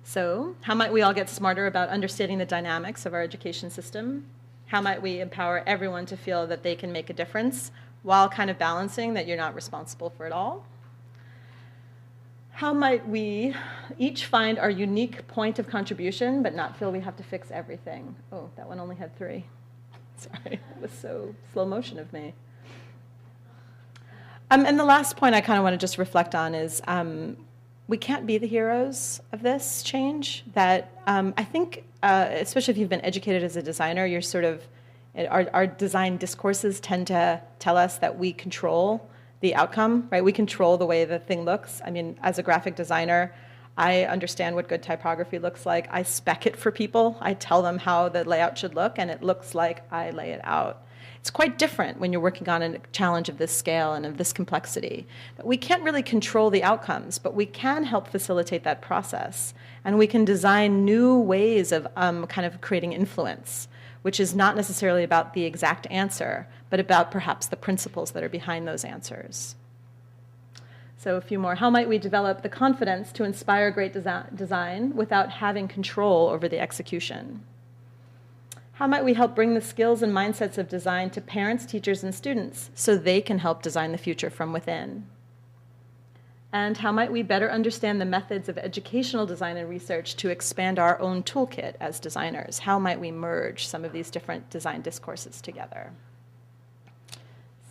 S3: So, how might we all get smarter about understanding the dynamics of our education system? How might we empower everyone to feel that they can make a difference while kind of balancing that you're not responsible for it all? How might we each find our unique point of contribution but not feel we have to fix everything? Oh, that one only had 3. Sorry, it was so slow motion of me. And the last point I kind of want to just reflect on is we can't be the heroes of this change. That I think, especially if you've been educated as a designer, you're sort of, our design discourses tend to tell us that we control the outcome, right? We control the way the thing looks. As a graphic designer, I understand what good typography looks like. I spec it for people. I tell them how the layout should look, and it looks like I lay it out. It's quite different when you're working on a challenge of this scale and of this complexity. We can't really control the outcomes, but we can help facilitate that process. And we can design new ways of kind of creating influence, which is not necessarily about the exact answer, but about perhaps the principles that are behind those answers. So a few more. How might we develop the confidence to inspire great design without having control over the execution? How might we help bring the skills and mindsets of design to parents, teachers, and students so they can help design the future from within? And how might we better understand the methods of educational design and research to expand our own toolkit as designers? How might we merge some of these different design discourses together?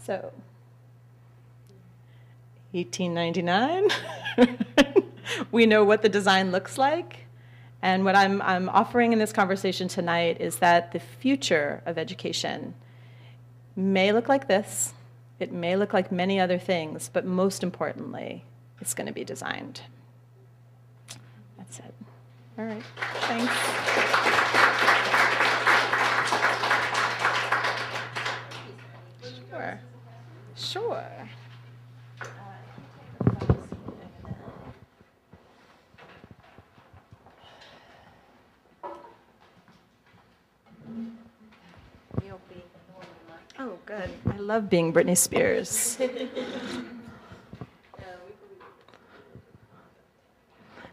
S3: So, 1899, we know what the design looks like. And what I'm offering in this conversation tonight is that the future of education may look like this. It may look like many other things, but most importantly, it's going to be designed. That's it. All right. Thanks. Sure. Sure. Oh, good. I love being Britney Spears.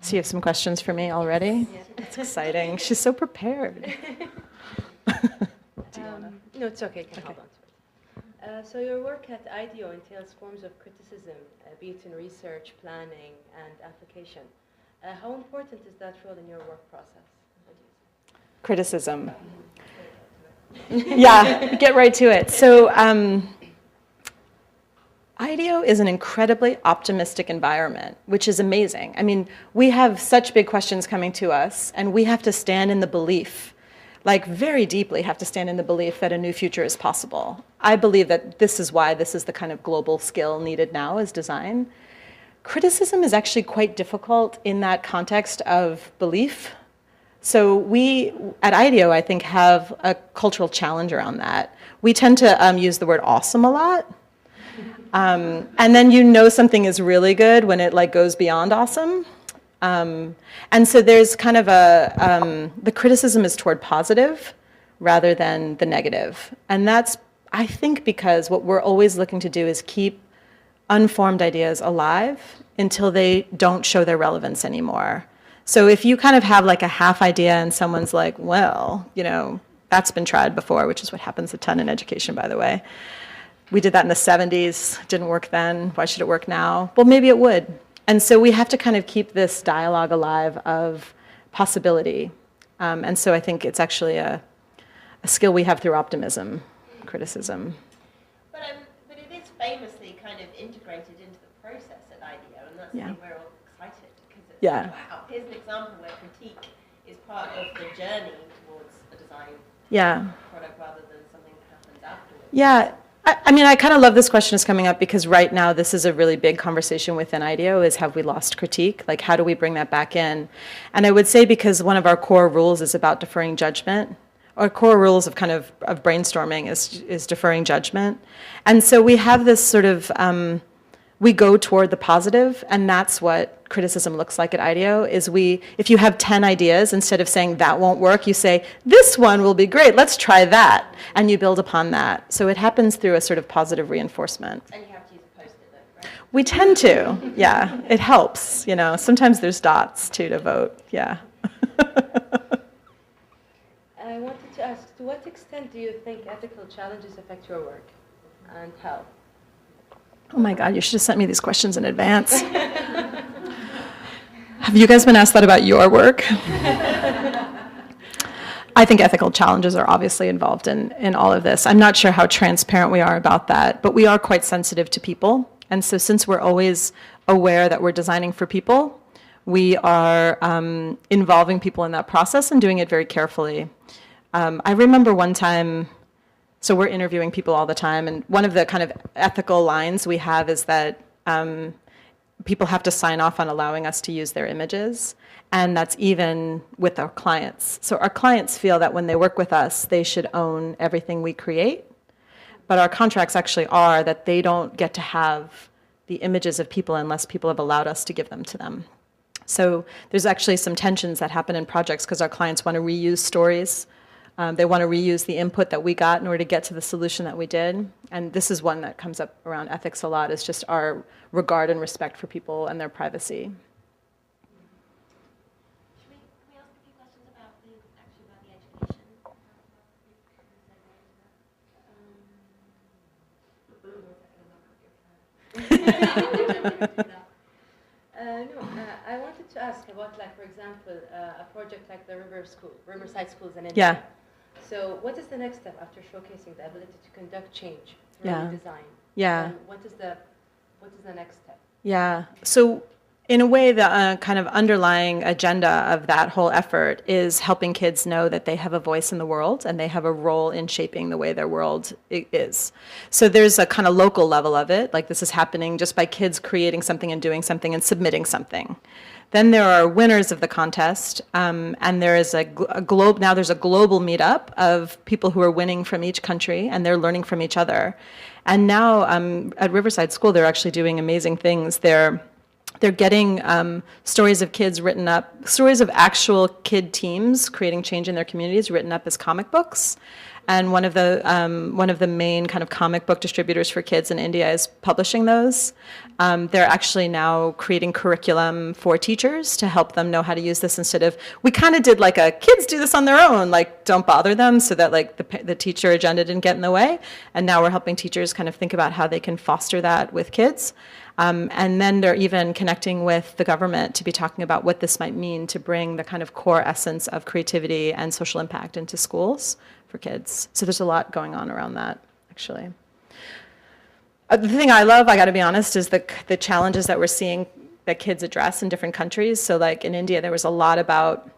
S3: So you have some questions for me already?
S2: Yeah.
S3: That's exciting. She's so prepared.
S2: No, it's okay. You can hold on to it. So your work at IDEO entails forms of criticism, be it in research, planning, and application. How important is that role in your work process?
S3: Criticism. Yeah, get right to it. So IDEO is an incredibly optimistic environment, which is amazing. I mean, we have such big questions coming to us, and we have to stand in the belief, like very deeply have to stand in the belief that a new future is possible. I believe that this is why this is the kind of global skill needed now is design. Criticism is actually quite difficult in that context of belief. So we, at IDEO, I think, have a cultural challenge around that. We tend to use the word awesome a lot. And then you know something is really good when it like goes beyond awesome. And so there's kind of the criticism is toward positive rather than the negative. And that's, I think, because what we're always looking to do is keep unformed ideas alive until they don't show their relevance anymore. So if you kind of have like a half idea and someone's like, well, you know, that's been tried before, which is what happens a ton in education, by the way. We did that in the 70s, didn't work then, why should it work now? Well, maybe it would. And so we have to kind of keep this dialogue alive of possibility. And so I think it's actually a skill we have through optimism, criticism.
S1: But it is famously kind of integrated into the process at IDEO, and that's why we're all excited, because it's like, wow, here's an example where critique is part of the journey towards a design product rather than something that happens afterwards.
S3: Yeah. I mean, I kind of love this question is coming up because right now this is a really big conversation within IDEO is have we lost critique? Like, how do we bring that back in? And I would say because one of our core rules is about deferring judgment, our core rules of kind of brainstorming is deferring judgment. And so we have this sort of, we go toward the positive, and that's what criticism looks like at IDEO, is if you have 10 ideas, instead of saying that won't work, you say, this one will be great, let's try that, and you build upon that. So it happens through a sort of positive reinforcement.
S1: And you have to use a Post-it note, right?
S3: We tend to, yeah, it helps, you know. Sometimes there's dots, too, to vote, yeah.
S2: I wanted to ask, to what extent do you think ethical challenges affect your work, and how?
S3: Oh my God, you should have sent me these questions in advance. Have you guys been asked that about your work? I think ethical challenges are obviously involved in all of this. I'm not sure how transparent we are about that, but we are quite sensitive to people. And so since we're always aware that we're designing for people, we are involving people in that process and doing it very carefully. I remember one time, so we're interviewing people all the time, and one of the kind of ethical lines we have is that people have to sign off on allowing us to use their images, and that's even with our clients. So our clients feel that when they work with us, they should own everything we create, but our contracts actually are that they don't get to have the images of people unless people have allowed us to give them to them. So there's actually some tensions that happen in projects because our clients want to reuse stories They want to reuse the input that we got in order to get to the solution that we did. And this is one that comes up around ethics a lot, is just our regard and respect for people and their privacy.
S1: Can we ask a few questions about the education?
S2: I wanted to ask about, like, for example, a project like the Riverside Schools in India.
S3: Yeah.
S2: So what is the next step after showcasing the ability to conduct change through
S3: Yeah.
S2: design?
S3: Yeah.
S2: What is the next step?
S3: Yeah. So in a way, the kind of underlying agenda of that whole effort is helping kids know that they have a voice in the world and they have a role in shaping the way their world is. So there's a kind of local level of it, like this is happening just by kids creating something and doing something and submitting something. Then there are winners of the contest, and there is now there's a global meetup of people who are winning from each country, and they're learning from each other. And now at Riverside School, they're actually doing amazing things. They're getting stories of kids written up, stories of actual kid teams creating change in their communities written up as comic books. And one of the main kind of comic book distributors for kids in India is publishing those. They're actually now creating curriculum for teachers to help them know how to use this instead of, we kind of did like a kids do this on their own, like don't bother them, so that like the teacher agenda didn't get in the way. And now we're helping teachers kind of think about how they can foster that with kids. And then they're even connecting with the government to be talking about what this might mean to bring the kind of core essence of creativity and social impact into schools for kids. So there's a lot going on around that, actually. The thing I love, I got to be honest, is the challenges that we're seeing that kids address in different countries. So like in India, there was a lot about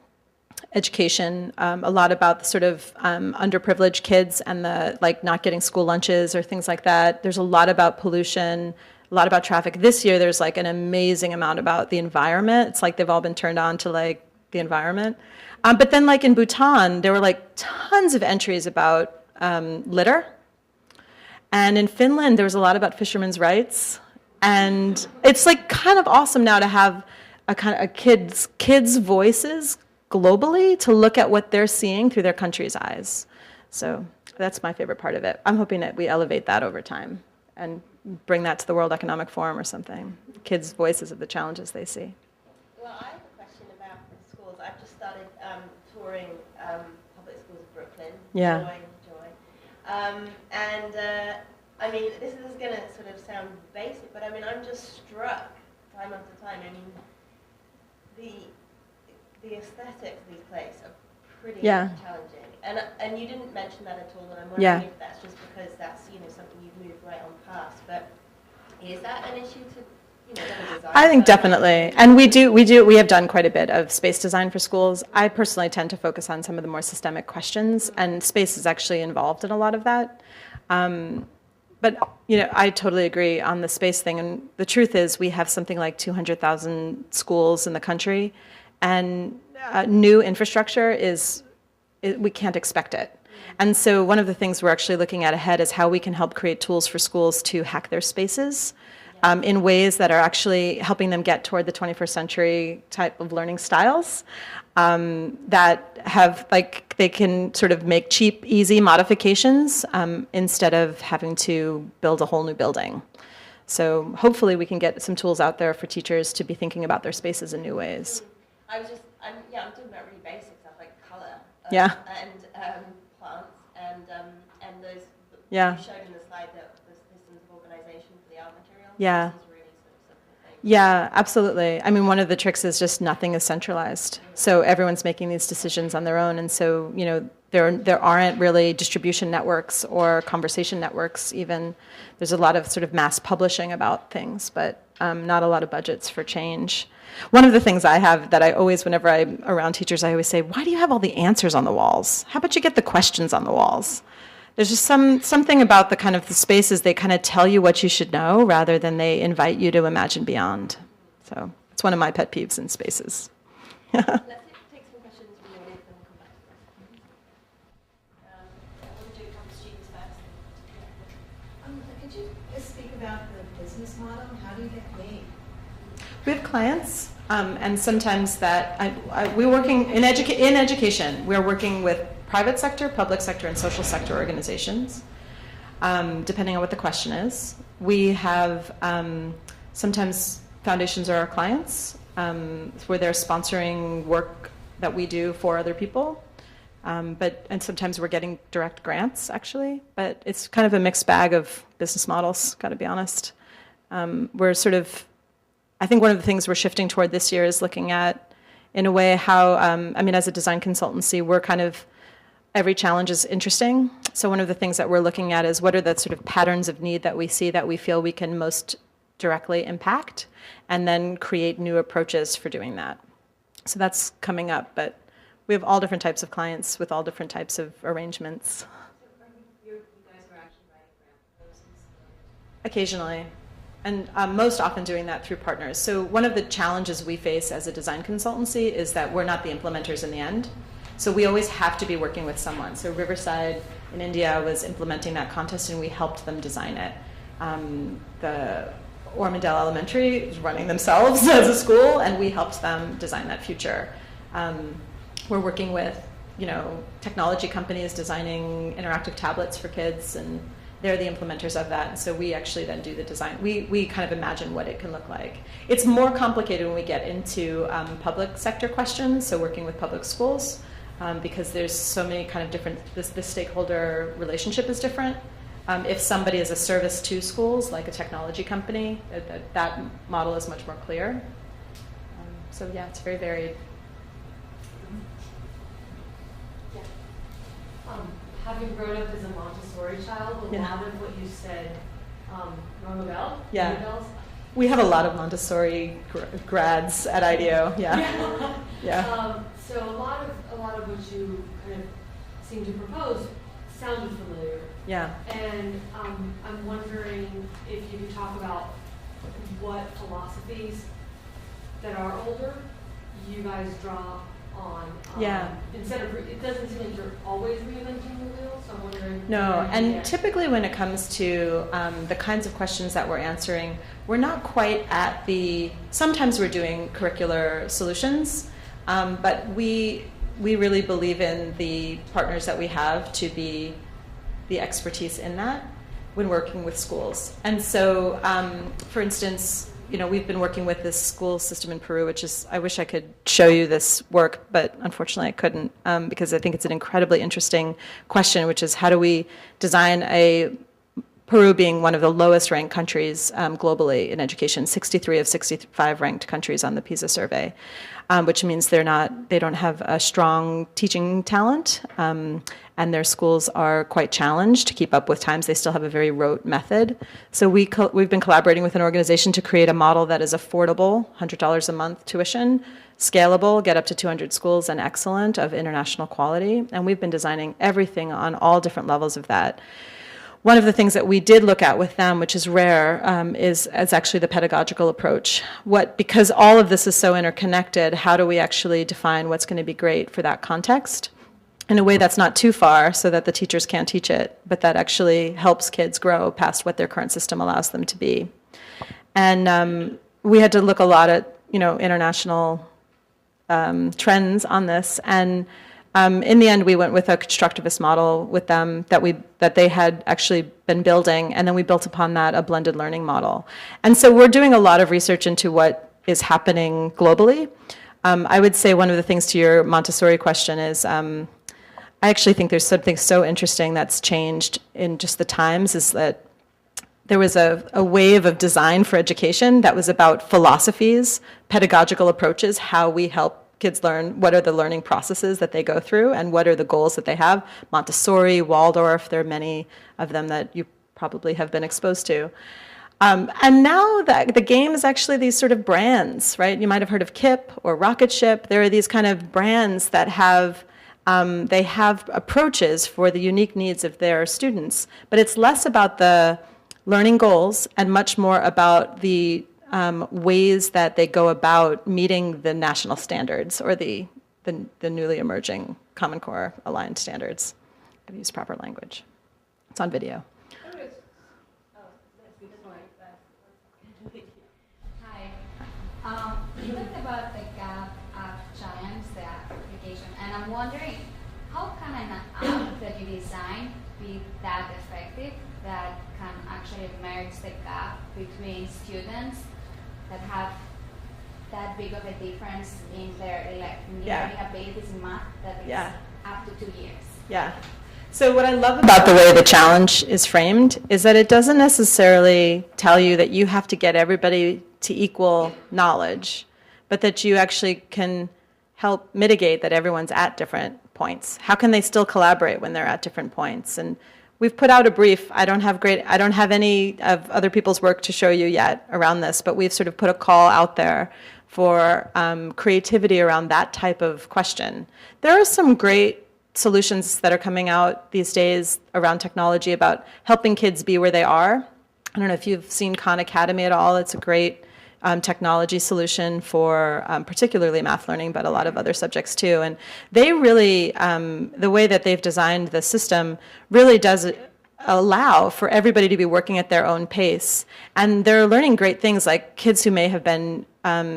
S3: education, a lot about the sort of underprivileged kids and the like not getting school lunches or things like that. There's a lot about pollution, a lot about traffic. This year, there's like an amazing amount about the environment. It's like they've all been turned on to like the environment. But then like in Bhutan, there were like tons of entries about litter. And in Finland, there was a lot about fishermen's rights. And it's like kind of awesome now to have a kind of kids' voices globally to look at what they're seeing through their country's eyes. So that's my favorite part of it. I'm hoping that we elevate that over time and bring that to the World Economic Forum or something. Kids' voices of the challenges they see.
S1: Well, I have a question about the schools. I've just started touring public schools of Brooklyn.
S3: Yeah.
S1: Joy. I mean, this is going to sort of sound basic, but I mean, I'm just struck time after time. I mean, the aesthetics of these places are pretty challenging. And you didn't mention that at all, and I'm wondering if that's just because that's, something you've moved right on past. But is that an issue to, design?
S3: I think definitely. And we have done quite a bit of space design for schools. I personally tend to focus on some of the more systemic questions, and space is actually involved in a lot of that. But, I totally agree on the space thing. And the truth is we have something like 200,000 schools in the country, and new infrastructure we can't expect it. And so one of the things we're actually looking at ahead is how we can help create tools for schools to hack their spaces in ways that are actually helping them get toward the 21st century type of learning styles that have, like, they can sort of make cheap, easy modifications instead of having to build a whole new building. So hopefully we can get some tools out there for teachers to be thinking about their spaces in new ways.
S1: I'm talking about really basic stuff like color. And plants and those.
S3: Yeah.
S1: You showed in the slide the systems of organization for the art materials.
S3: Yeah.
S1: This is really sort of simple things.
S3: Yeah, absolutely. I mean, one of the tricks is just nothing is centralized. So everyone's making these decisions on their own, and so there aren't really distribution networks or conversation networks even. There's a lot of sort of mass publishing about things, but not a lot of budgets for change. One of the things I have that I always, whenever I'm around teachers, I always say, why do you have all the answers on the walls? How about you get the questions on the walls? There's just something about the kind of the spaces, they kind of tell you what you should know rather than they invite you to imagine beyond. So it's one of my pet peeves in spaces.
S1: Let's take some questions from the audience and we'll come back to this. We'll do a couple of students first.
S4: Could you speak about the business model? How do you get paid?
S3: We have clients, and sometimes that we're working in education. We're working with private sector, public sector, and social sector organizations, depending on what the question is. We have sometimes foundations are our clients, where they're sponsoring work that we do for other people. And sometimes we're getting direct grants, actually. But it's kind of a mixed bag of business models, got to be honest. We're sort of, I think one of the things we're shifting toward this year is looking at, in a way, how, as a design consultancy, we're kind of, every challenge is interesting. So one of the things that we're looking at is what are the sort of patterns of need that we see that we feel we can most directly impact, and then create new approaches for doing that. So that's coming up, but we have all different types of clients with all different types of arrangements.
S4: You guys are actually writing grant proposals?
S3: Occasionally, and most often doing that through partners. So one of the challenges we face as a design consultancy is that we're not the implementers in the end. So we always have to be working with someone. So Riverside in India was implementing that contest, and we helped them design it. The Ormondale Elementary is running themselves as a school, and we helped them design that future. We're working with, technology companies designing interactive tablets for kids, and they're the implementers of that. And so we actually then do the design. We kind of imagine what it can look like. It's more complicated when we get into public sector questions, so working with public schools, because there's so many kind of different, the stakeholder relationship is different. If somebody is a service to schools, like a technology company, that model is much more clear. So yeah, it's very varied.
S4: Having grown up as a Montessori child, a lot of what you said rung a bell.
S3: Yeah. We have a lot of Montessori grads at IDEO. Yeah. Yeah.
S4: So a lot of what you kind of seem to propose sounded familiar.
S3: Yeah.
S4: And I'm wondering if you could talk about what philosophies that are older you guys draw on.
S3: Yeah.
S4: Instead of, it doesn't seem like you're always reinventing the wheel, so I'm wondering.
S3: No, and typically when it comes to the kinds of questions that we're answering, we're not quite at the, sometimes we're doing curricular solutions, but we really believe in the partners that we have to be the expertise in that when working with schools. And so, for instance, we've been working with this school system in Peru, which is, I wish I could show you this work, but unfortunately I couldn't, because I think it's an incredibly interesting question, which is how do we design Peru being one of the lowest ranked countries globally in education, 63 of 65 ranked countries on the PISA survey, which means they don't have a strong teaching talent, and their schools are quite challenged to keep up with times. They still have a very rote method. So we've been collaborating with an organization to create a model that is affordable, $100 a month tuition, scalable, get up to 200 schools, and excellent, of international quality. And we've been designing everything on all different levels of that. One of the things that we did look at with them, which is rare, is actually the pedagogical approach. Because all of this is so interconnected, how do we actually define what's going to be great for that context in a way that's not too far so that the teachers can't teach it, but that actually helps kids grow past what their current system allows them to be. And we had to look a lot at international trends on this, and in the end, we went with a constructivist model with them that they had actually been building, and then we built upon that a blended learning model. And so we're doing a lot of research into what is happening globally. I would say one of the things to your Montessori question is, I actually think there's something so interesting that's changed in just the times, is that there was a wave of design for education that was about philosophies, pedagogical approaches, how we help kids learn, what are the learning processes that they go through, and what are the goals that they have. Montessori, Waldorf, there are many of them that you probably have been exposed to. And now the game is actually these sort of brands, right? You might have heard of KIP or Rocket Ship. There are these kind of brands that have, they have approaches for the unique needs of their students. But it's less about the learning goals and much more about the ways that they go about meeting the national standards or the newly emerging Common Core aligned standards. I've used proper language. It's on video.
S5: Hi. You talked about the gap of giants, the application, and I'm wondering, how can an app that you design be that effective that can actually merge the gap between students that have that big of a difference in their learning abilities in math that is up to 2 years?
S3: Yeah. So what I love about the way the challenge is framed is that it doesn't necessarily tell you that you have to get everybody to equal knowledge, but that you actually can help mitigate that everyone's at different points. How can they still collaborate when they're at different points? And we've put out a brief. I don't have any of other people's work to show you yet around this, but we've sort of put a call out there for creativity around that type of question. There are some great solutions that are coming out these days around technology about helping kids be where they are. I don't know if you've seen Khan Academy at all. It's a great technology solution for particularly math learning, but a lot of other subjects too. And they really, the way that they've designed the system really does allow for everybody to be working at their own pace. And they're learning great things, like kids who may have been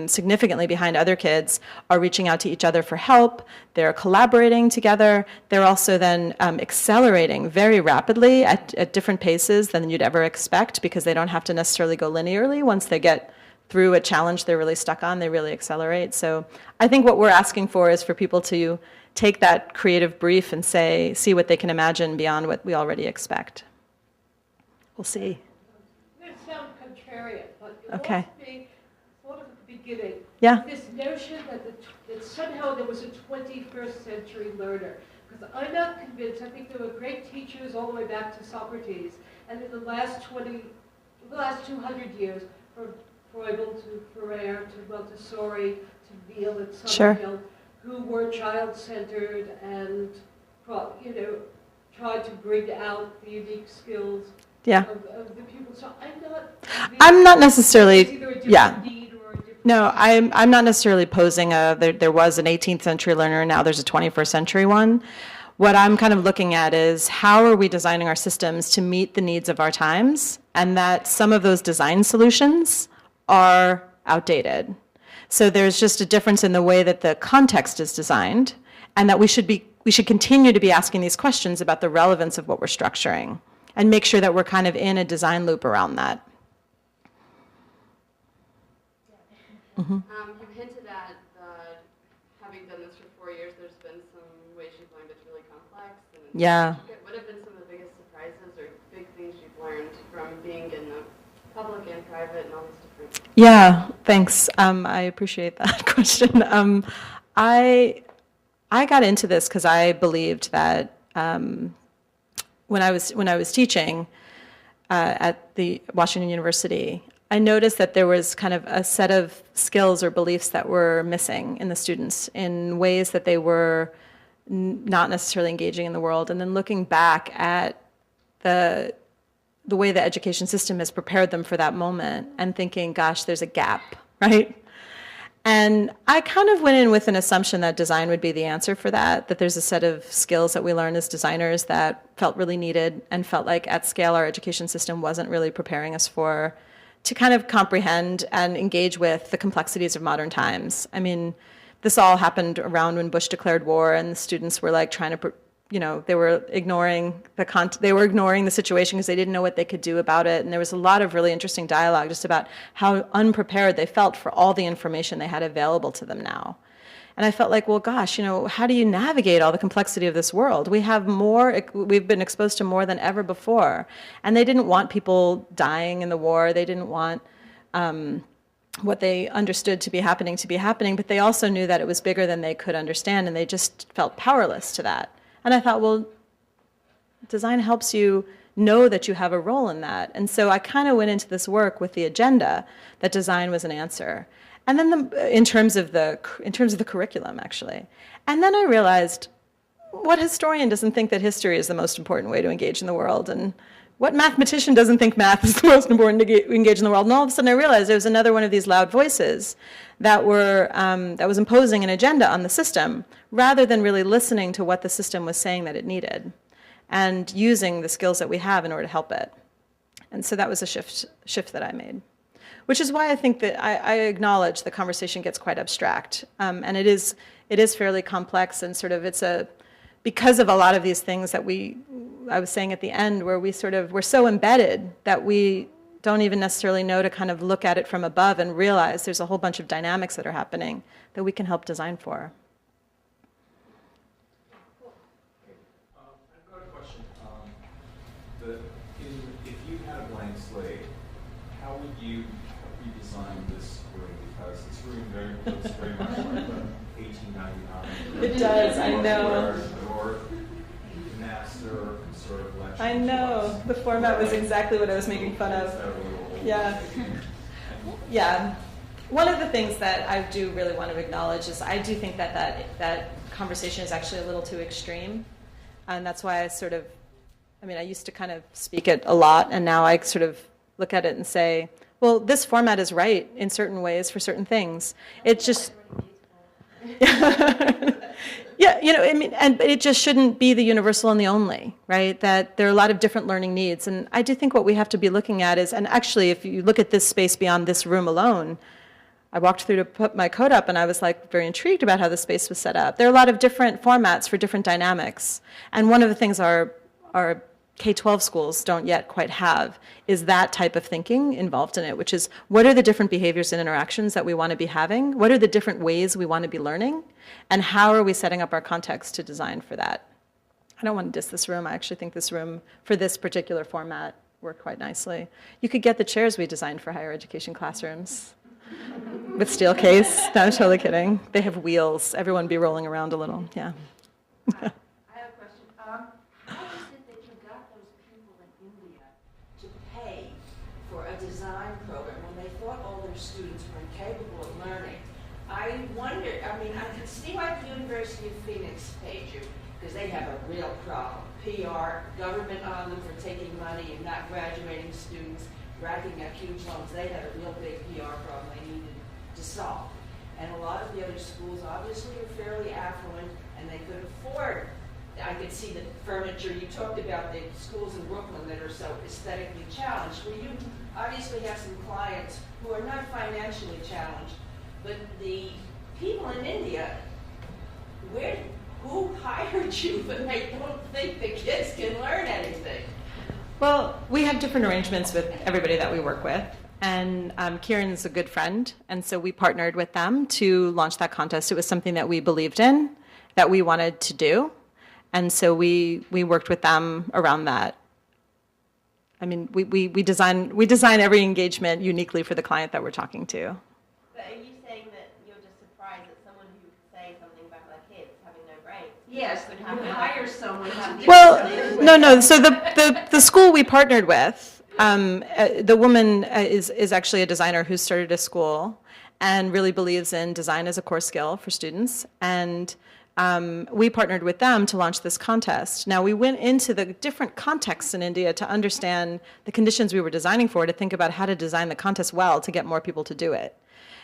S3: significantly behind other kids are reaching out to each other for help. They're collaborating together. They're also then accelerating very rapidly at different paces than you'd ever expect, because they don't have to necessarily go linearly. Once they get through a challenge they're really stuck on, they really accelerate. So I think what we're asking for is for people to take that creative brief and see what they can imagine beyond what we already expect. We'll see.
S6: It sounds contrarian, but it
S3: Okay.
S6: lost me sort of at the beginning.
S3: Yeah.
S6: This notion that somehow there was a 21st century learner. Because I'm not convinced. I think there were great teachers all the way back to Socrates. And in the last 200 years, from Freudel to Ferrer to Montessori to Neal and Summerhill, who were child-centered and, tried to bring out the unique skills of the pupils. So
S3: I'm not necessarily,
S6: it's either a different need or a different
S3: No, I'm not necessarily posing there was an 18th century learner, now there's a 21st century one. What I'm kind of looking at is how are we designing our systems to meet the needs of our times, and that some of those design solutions are outdated. So there's just a difference in the way that the context is designed, and that we should continue to be asking these questions about the relevance of what we're structuring, and make sure that we're kind of in a design loop around that.
S7: You hinted at having done this for 4 years, there's been some ways you've learned it's really complex. And
S3: Yeah.
S7: What have been some of the biggest surprises or big things you've learned from being in the public and private and all these different?
S3: Yeah, thanks. I appreciate that question. I got into this because I believed that when I was teaching at the Washington University, I noticed that there was kind of a set of skills or beliefs that were missing in the students in ways that they were not necessarily engaging in the world. And then looking back at the way the education system has prepared them for that moment and thinking, gosh, there's a gap, right? And I kind of went in with an assumption that design would be the answer for that there's a set of skills that we learn as designers that felt really needed and felt like at scale our education system wasn't really preparing us for, to kind of comprehend and engage with the complexities of modern times. I mean, this all happened around when Bush declared war, and the students were like trying to, they were ignoring the situation because they didn't know what they could do about it. And there was a lot of really interesting dialogue just about how unprepared they felt for all the information they had available to them now. And I felt like, well, gosh, how do you navigate all the complexity of this world? We've been exposed to more than ever before. And they didn't want people dying in the war. They didn't want what they understood to be happening, but they also knew that it was bigger than they could understand, and they just felt powerless to that. And I thought, well, design helps you know that you have a role in that. And so I kind of went into this work with the agenda that design was an answer. And then in terms of the curriculum, actually. And then I realized, what historian doesn't think that history is the most important way to engage in the world? And what mathematician doesn't think math is the most important to engage in the world? And all of a sudden I realized there was another one of these loud voices that was imposing an agenda on the system, rather than really listening to what the system was saying that it needed, and using the skills that we have in order to help it. And so that was a shift that I made. Which is why I think that I acknowledge the conversation gets quite abstract, and it is fairly complex, and sort of it's a because of a lot of these things that I was saying at the end, where we're so embedded that we don't even necessarily know to kind of look at it from above and realize there's a whole bunch of dynamics that are happening that we can help design for.
S8: I've got a question. If you had a blank slate, how would you redesign this room? Because this room looks very much like the 1899.
S3: It does, I know.
S8: Or master sort of lecture.
S3: I know. The format was exactly what I was making fun of. Yeah. Yeah. One of the things that I do really want to acknowledge is I do think that conversation is actually a little too extreme. And that's why I used to kind of speak it a lot, and now I sort of look at it and say, well, this format is right in certain ways for certain things. It just... Yeah, but it just shouldn't be the universal and the only, right? That there are a lot of different learning needs. And I do think what we have to be looking at is, and actually if you look at this space beyond this room alone, I walked through to put my coat up and I was like very intrigued about how the space was set up. There are a lot of different formats for different dynamics. And one of the things our K-12 schools don't yet quite have is that type of thinking involved in it, which is what are the different behaviors and interactions that we want to be having? What are the different ways we want to be learning? And how are we setting up our context to design for that? I don't want to diss this room. I actually think this room, for this particular format, worked quite nicely. You could get the chairs we designed for higher education classrooms with Steelcase. No, I'm totally kidding. They have wheels. Everyone be rolling around a little. Yeah.
S9: I have a question. How is it that you got those people in India to pay for a design program when they thought all their students were incapable of learning? I wonder, I can see why the University of Phoenix paid you, because they have a real problem. PR, government on them for taking money and not graduating students, racking up huge loans. They had a real big PR problem they needed to solve. And a lot of the other schools obviously are fairly affluent and they could afford. I could see the furniture. You talked about the schools in Brooklyn that are so aesthetically challenged. Well, you obviously have some clients who are not financially challenged, but the people in India, who hired you when they don't think the kids can learn anything?
S3: Well, we have different arrangements with everybody that we work with. And Kieran's a good friend, and so we partnered with them to launch that contest. It was something that we believed in, that we wanted to do, and so we worked with them around that. I mean, we design every engagement uniquely for the client that we're talking to.
S1: But are you saying that you're just surprised that someone who could say something about their kids having no brains?
S9: Yes, but you hire someone to do
S3: Well, no. So the school we partnered with, the woman is actually a designer who started a school and really believes in design as a core skill for students. And we partnered with them to launch this contest. Now, we went into the different contexts in India to understand the conditions we were designing for, to think about how to design the contest well to get more people to do it.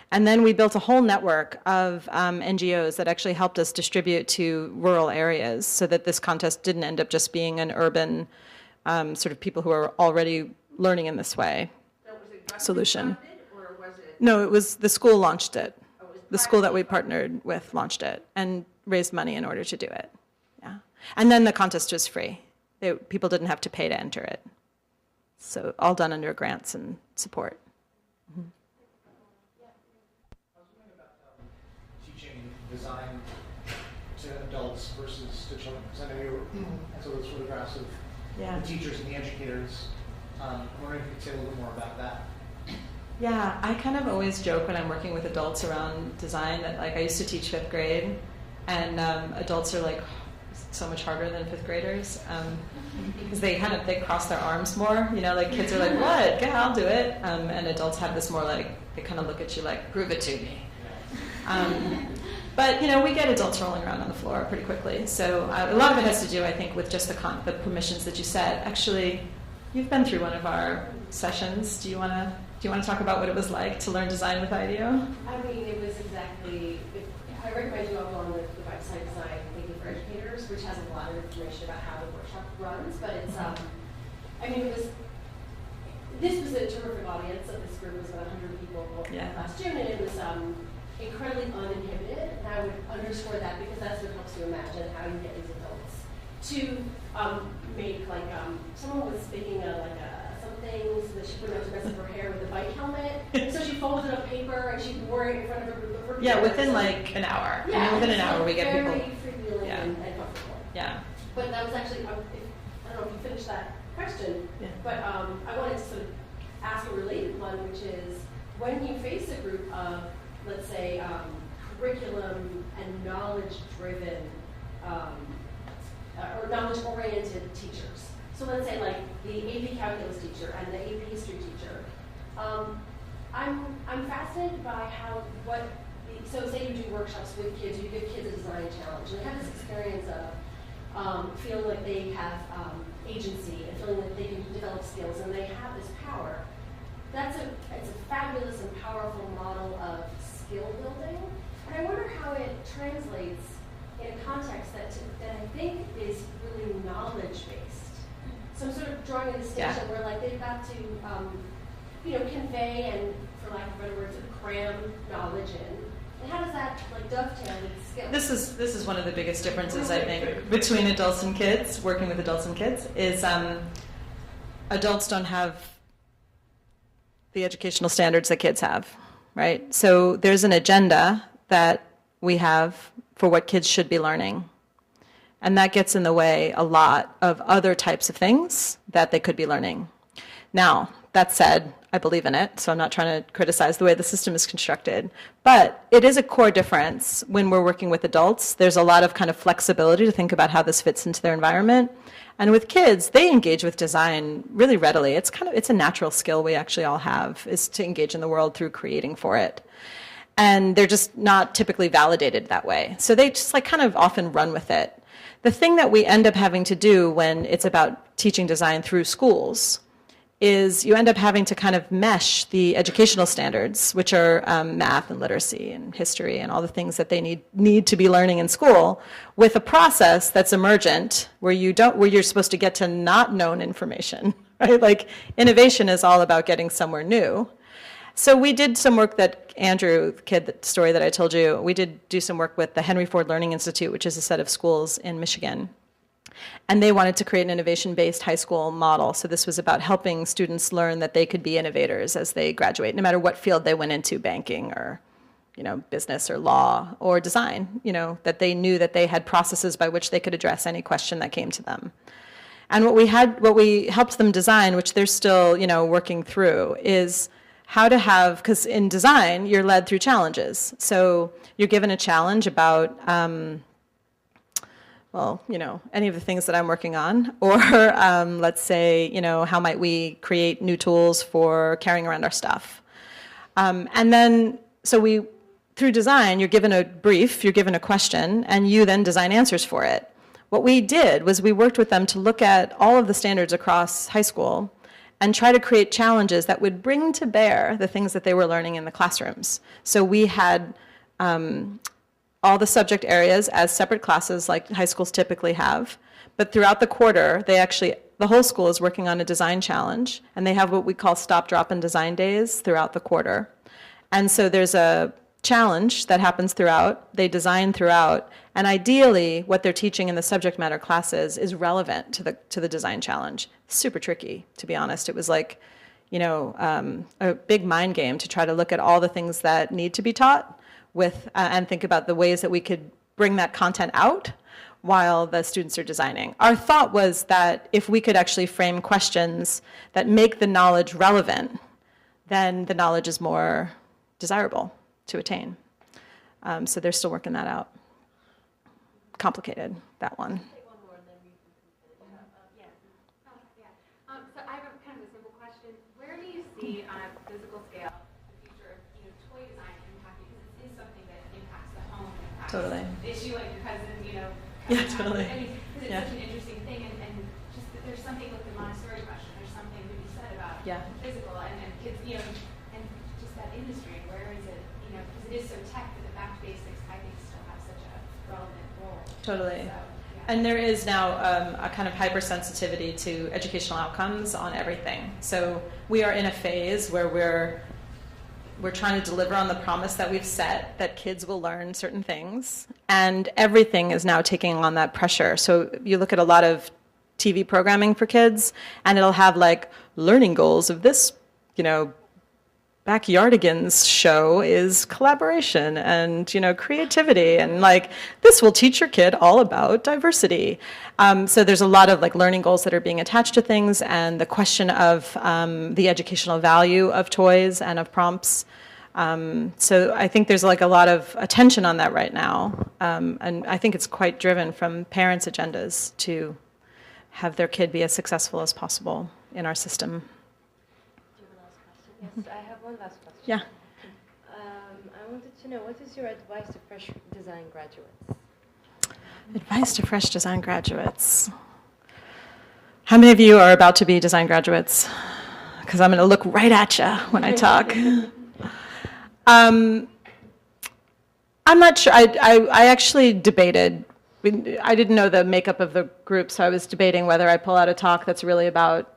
S3: And then we built a whole network of NGOs that actually helped us distribute to rural areas so that this contest didn't end up just being an urban sort of people who are already learning in this way solution.
S9: Or was it?
S3: No, it was the school launched it. The school that we partnered with launched it and raised money in order to do it. Yeah. And then the contest was free. People didn't have to pay to enter it. So all done under grants and support. Mm-hmm.
S10: Design to adults versus to children. Because I know I saw those photographs of the teachers and the educators. I'm wondering if you could say a little bit more about that.
S3: Yeah, I kind of always joke when I'm working with adults around design that, like, I used to teach 5th grade, and adults are like so much harder than 5th graders because they cross their arms more. You know, like kids are like, "What? Yeah, I'll do it," and adults have this more like they kind of look at you like, "Prove it to me." But, you know, we get adults rolling around on the floor pretty quickly. So a lot of it has to do, I think, with just the permissions that you set. Actually, you've been through one of our sessions. Do you want to talk about what it was like to learn design with IDEO?
S11: I mean, it was exactly, I recommend you all go on the website Design Thinking for Educators, which has a lot of information about how the workshop runs. But it's, this was a terrific audience. So this group was about 100 people last June, and it was incredibly uninhibited. And I would underscore that because that's what helps you imagine how you get these adults to make like someone was making some things that she put to mess up her hair with a bike helmet. And so she folded up paper and she wore it in front of her group of her
S3: Yeah,
S11: peers.
S3: within like an hour.
S11: Yeah,
S3: I mean, within an hour we get people.
S11: Very freewheeling
S3: Yeah.
S11: and comfortable.
S3: Yeah.
S11: But that was actually, I don't know if you finished that question,
S3: Yeah.
S11: but I wanted to sort of ask a related one, which is when you face a group of, let's say, curriculum and knowledge-driven or knowledge-oriented teachers. So let's say like the AP Calculus teacher and the AP History teacher. I'm fascinated by so say you do workshops with kids, you give kids a design challenge, and they have this experience of feeling like they have agency and feeling like they can develop skills and they have this power. It's a fabulous and powerful model of skill building. And I wonder how it translates in a context that I think is really knowledge-based. So I'm sort of drawing a distinction where like they've got to convey and, for lack of better words, cram knowledge in. And how does that like dovetail with skills?
S3: This is one of the biggest differences I think between adults and kids, working with adults and kids, is adults don't have the educational standards that kids have, right? So there's an agenda that we have for what kids should be learning. And that gets in the way a lot of other types of things that they could be learning. Now, that said, I believe in it, so I'm not trying to criticize the way the system is constructed. But it is a core difference when we're working with adults. There's a lot of kind of flexibility to think about how this fits into their environment. And with kids, they engage with design really readily. It's a natural skill we actually all have, is to engage in the world through creating for it. And they're just not typically validated that way. So they just like kind of often run with it. The thing that we end up having to do when it's about teaching design through schools is you end up having to kind of mesh the educational standards, which are math and literacy and history and all the things that they need to be learning in school, with a process that's emergent, where you're supposed to get to not known information, right? Like innovation is all about getting somewhere new. So we did some work that Andrew, the story that I told you, we did do some work with the Henry Ford Learning Institute, which is a set of schools in Michigan. And they wanted to create an innovation-based high school model. So this was about helping students learn that they could be innovators as they graduate, no matter what field they went into, banking or business or law or design, that they knew that they had processes by which they could address any question that came to them. And what we helped them design, which they're still, working through, is how to have, because in design, you're led through challenges. So you're given a challenge about, any of the things that I'm working on, or let's say, how might we create new tools for carrying around our stuff. And then, through design, you're given a brief, you're given a question, and you then design answers for it. What we did was we worked with them to look at all of the standards across high school and try to create challenges that would bring to bear the things that they were learning in the classrooms. So we had all the subject areas as separate classes like high schools typically have, but throughout the quarter, the whole school is working on a design challenge, and they have what we call stop, drop, and design days throughout the quarter. And so there's a challenge that happens throughout, they design throughout, and ideally what they're teaching in the subject matter classes is relevant to the design challenge. Super tricky, to be honest. It was like, a big mind game to try to look at all the things that need to be taught and think about the ways that we could bring that content out while the students are designing. Our thought was that if we could actually frame questions that make the knowledge relevant, then the knowledge is more desirable to attain. So they're still working that out. Complicated, that one.
S12: So I have kind of a simple question. Where do you see on a physical scale the future of toy design impacting? Because it is something that impacts the home, impacts
S3: Totally.
S12: the issue like your cousin,
S3: Yeah, totally.
S12: I mean, because it's such an interesting thing, and just that there's something with the Montessori question. There's something to be said about physical and kids, and just that industry. Where is it? Because it is so tech, but the back to basics, I think, still have such a relevant role.
S3: Totally.
S12: So,
S3: And there is now a kind of hypersensitivity to educational outcomes on everything. So we are in a phase where we're we're trying to deliver on the promise that we've set, that kids will learn certain things, and everything is now taking on that pressure. So you look at a lot of TV programming for kids, and it'll have like learning goals of this, Backyardigans show is collaboration and, creativity, and like this will teach your kid all about diversity. So there's a lot of like learning goals that are being attached to things, and the question of the educational value of toys and of prompts. So I think there's like a lot of attention on that right now, and I think it's quite driven from parents' agendas to have their kid be as successful as possible in our system.
S2: Yes, I have one last question.
S3: Yeah.
S2: I wanted to know, what is your advice to fresh design graduates?
S3: Advice to fresh design graduates. How many of you are about to be design graduates? Because I'm going to look right at you when I talk. I'm not sure. I actually debated. I didn't know the makeup of the group, so I was debating whether I pull out a talk that's really about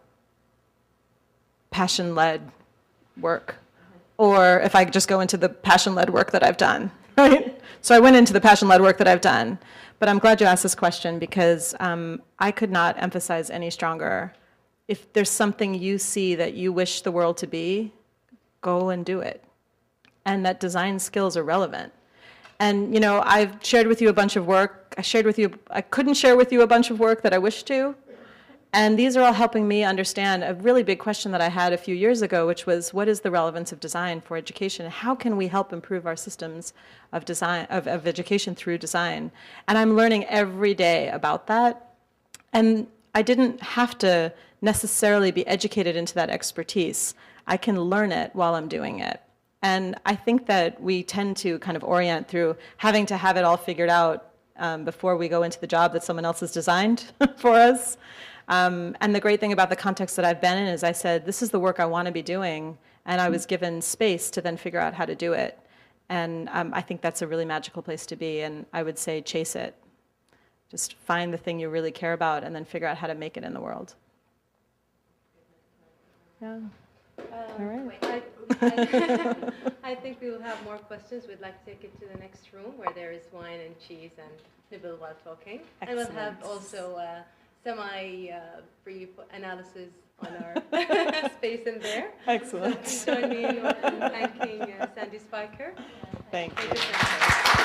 S3: passion-led work, or if I just go into the passion-led work that I've done, right? So I went into the passion-led work that I've done, but I'm glad you asked this question, because I could not emphasize any stronger. If there's something you see that you wish the world to be, go and do it. And that design skills are relevant. And, I've shared with you a bunch of work. I couldn't share with you a bunch of work that I wish to. And these are all helping me understand a really big question that I had a few years ago, which was, what is the relevance of design for education? How can we help improve our systems of design, of education through design? And I'm learning every day about that. And I didn't have to necessarily be educated into that expertise. I can learn it while I'm doing it. And I think that we tend to kind of orient through having to have it all figured out before we go into the job that someone else has designed for us. And the great thing about the context that I've been in is I said, this is the work I want to be doing, and I was given space to then figure out how to do it. And I think that's a really magical place to be, and I would say chase it. Just find the thing you really care about and then figure out how to make it in the world. Yeah. All right.
S2: I think we will have more questions. We'd like to take it to the next room where there is wine and cheese and nibble while talking.
S3: Excellent.
S2: And we'll have also semi-brief analysis on our space in there.
S3: Excellent.
S2: So please join me in thanking Sandy Speicher.
S3: Thank you.
S2: Thank you so much.